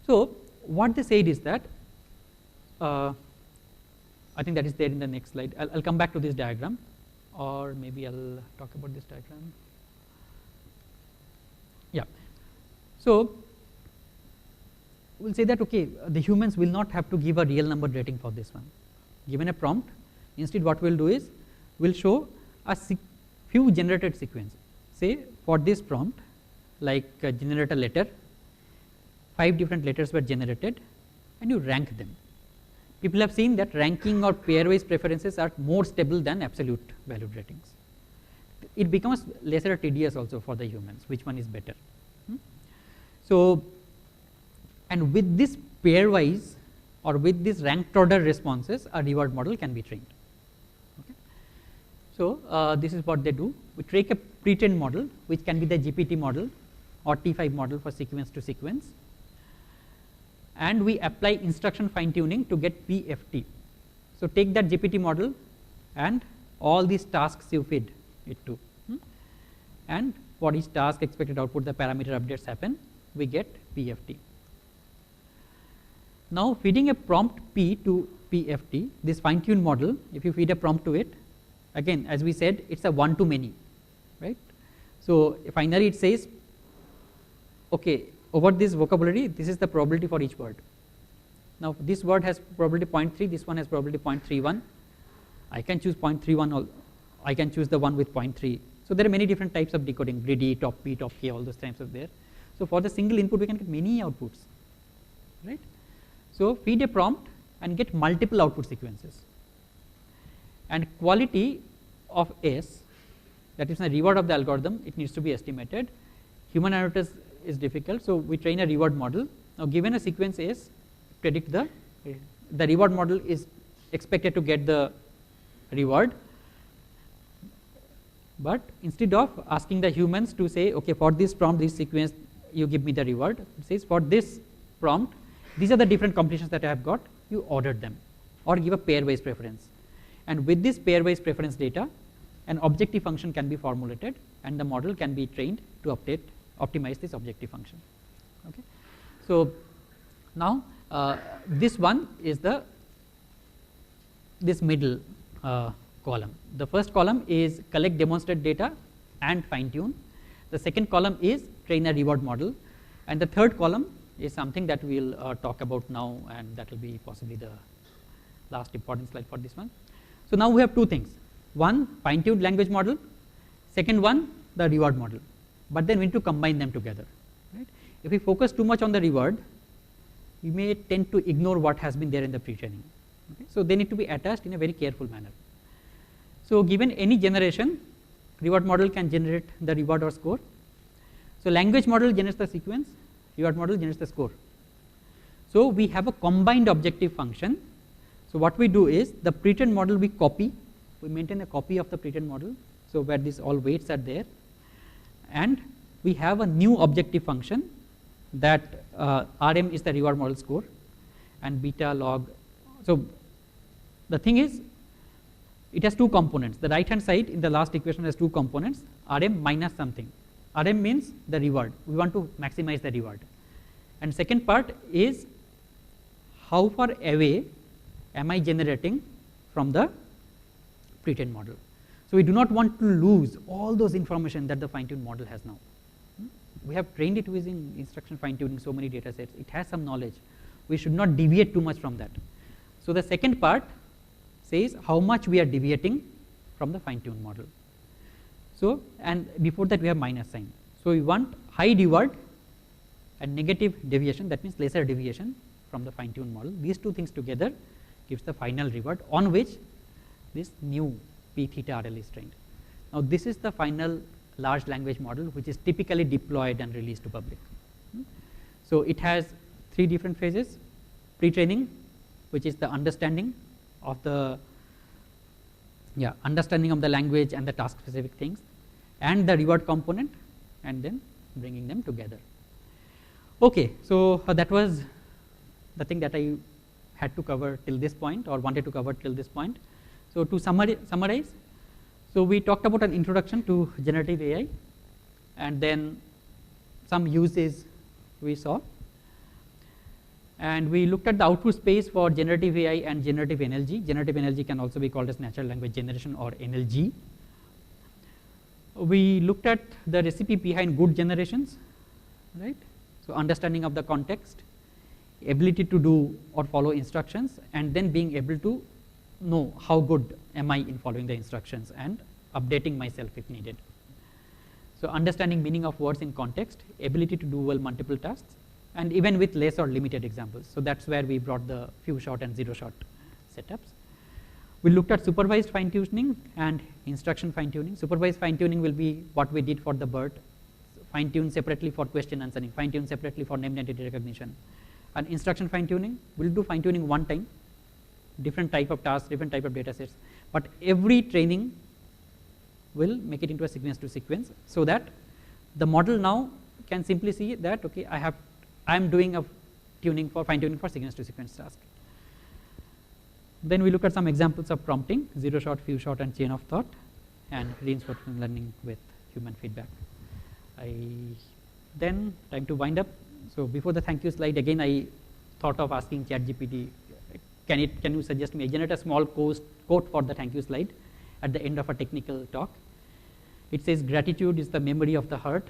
So what they said is that, I think that is there in the next slide. I'll come back to this diagram, or maybe I'll talk about this diagram. Yeah. So we'll say that, okay, the humans will not have to give a real number rating for this one. Given a prompt, instead what we'll do is we'll show a few generated sequence. Say for this prompt, like generate a letter, 5 different letters were generated, and you rank them. People have seen that ranking or pairwise preferences are more stable than absolute valued ratings. It becomes lesser tedious also for the humans, which one is better. So, and with this pairwise or with this ranked order responses, a reward model can be trained. Okay. So this is what they do. We take a pre-trained model, which can be the GPT model or T5 model for sequence to sequence, and we apply instruction fine tuning to get PFT. So take that GPT model and all these tasks you feed it to, and for each task expected output, the parameter updates happen, we get PFT. Now feeding a prompt P to PFT, this fine tuned model, if you feed a prompt to it, again as we said, it's a one to many, right? So finally it says, okay, over this vocabulary, this is the probability for each word. Now this word has probability 0.3, this one has probability 0.31. I can choose 0.31, I can choose the one with 0.3. So there are many different types of decoding, greedy, top P, top K, all those types are there. So for the single input, we can get many outputs, right? So feed a prompt and get multiple output sequences. And quality of S, that is the reward of the algorithm, it needs to be estimated. Human analysis is difficult, so we train a reward model. Now given a sequence S, predict the reward model is expected to get the reward, but instead of asking the humans to say, okay, for this prompt, this sequence, you give me the reward, it says for this prompt, these are the different combinations that I have got, you order them, or give a pairwise preference. And with this pairwise preference data, an objective function can be formulated, and the model can be trained to optimize this objective function. Okay. So now this one is this middle column. The first column is collect demonstrate data and fine tune. The second column is train a reward model, and the third column is something that we will talk about now, and that will be possibly the last important slide for this one. So now we have two things: one, fine tuned language model; second one, the reward model. But then we need to combine them together, right? If we focus too much on the reward, we may tend to ignore what has been there in the pre-training. Okay? So they need to be attached in a very careful manner. So given any generation, reward model can generate the reward or score. So language model generates the sequence, reward model generates the score. So we have a combined objective function. So what we do is the pre-trained model we copy, we maintain a copy of the pre-trained model, so where these all weights are there, and we have a new objective function that Rm is the reward model score, and beta log. So the thing is, it has two components. The right hand side in the last equation has two components, Rm minus something. Rm means the reward, we want to maximize the reward, And second part is how far away am I generating from the pre-trained model. So we do not want to lose all those information that the fine-tuned model has now. We have trained it using instruction fine-tuning, so many data sets. It has some knowledge. We should not deviate too much from that. So the second part says how much we are deviating from the fine-tuned model. So, and before that we have minus sign. So we want high reward and negative deviation, that means lesser deviation from the fine-tuned model. These two things together gives the final reward on which this new P theta RL is trained. Now this is the final large language model which is typically deployed and released to public. So it has three different phases: pre-training, which is the understanding of the language and the task specific things, and the reward component, and then bringing them together. Okay, so that was the thing that I had to cover till this point, or wanted to cover till this point. So to summarize, so we talked about an introduction to generative AI, and then some uses we saw, and we looked at the output space for generative AI and generative NLG. Generative NLG can also be called as natural language generation, or NLG. We looked at the recipe behind good generations, right? So understanding of the context, ability to do or follow instructions, and then being able to know how good am I in following the instructions and updating myself if needed. So understanding meaning of words in context, ability to do well multiple tasks, and even with less or limited examples. So that's where we brought the few shot and zero shot setups. We looked at supervised fine tuning and instruction fine tuning. Supervised fine tuning will be what we did for the BERT, fine tune separately for question answering, fine tune separately for named entity recognition. And instruction fine tuning, we'll do fine tuning one time, different type of tasks, different type of data sets, but every training will make it into a sequence to sequence, so that the model now can simply see that, okay, I am doing a tuning for fine tuning for sequence to sequence task. Then we look at some examples of prompting, zero shot, few shot, and chain of thought, and reinforcement learning with human feedback. Then time to wind up. So before the thank you slide, again I thought of asking ChatGPT, can you suggest me, generate a small quote for the thank you slide at the end of a technical talk. It says, gratitude is the memory of the heart.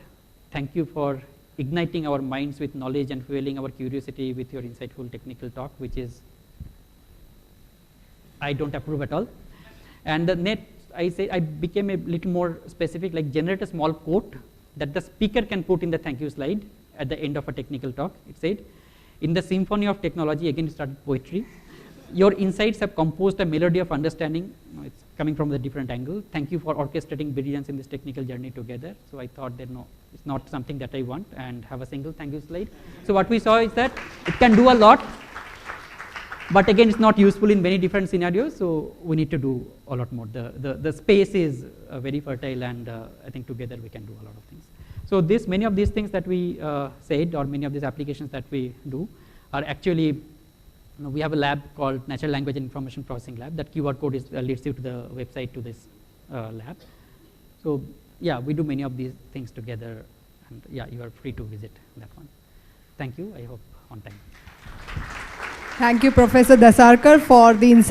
Thank you for igniting our minds with knowledge and fueling our curiosity with your insightful technical talk, which is, I don't approve at all. And the next, I became a little more specific, like generate a small quote that the speaker can put in the thank you slide at the end of a technical talk. It said, in the symphony of technology, again it started poetry, your insights have composed a melody of understanding. It's coming from a different angle. Thank you for orchestrating brilliance in this technical journey together. So I thought that no, it's not something that I want, and have a single thank you slide. So what we saw is that it can do a lot, but again it's not useful in many different scenarios, so we need to do a lot more. The space is very fertile, and I think together we can do a lot of things. So many of these things that we said, or many of these applications that we do, are actually, we have a lab called Natural Language and Information Processing Lab. That QR code leads you to the website to this lab. So yeah, we do many of these things together, and yeah, you are free to visit that one. Thank you. I hope on time.
Thank you, Professor Desarkar, for the insight.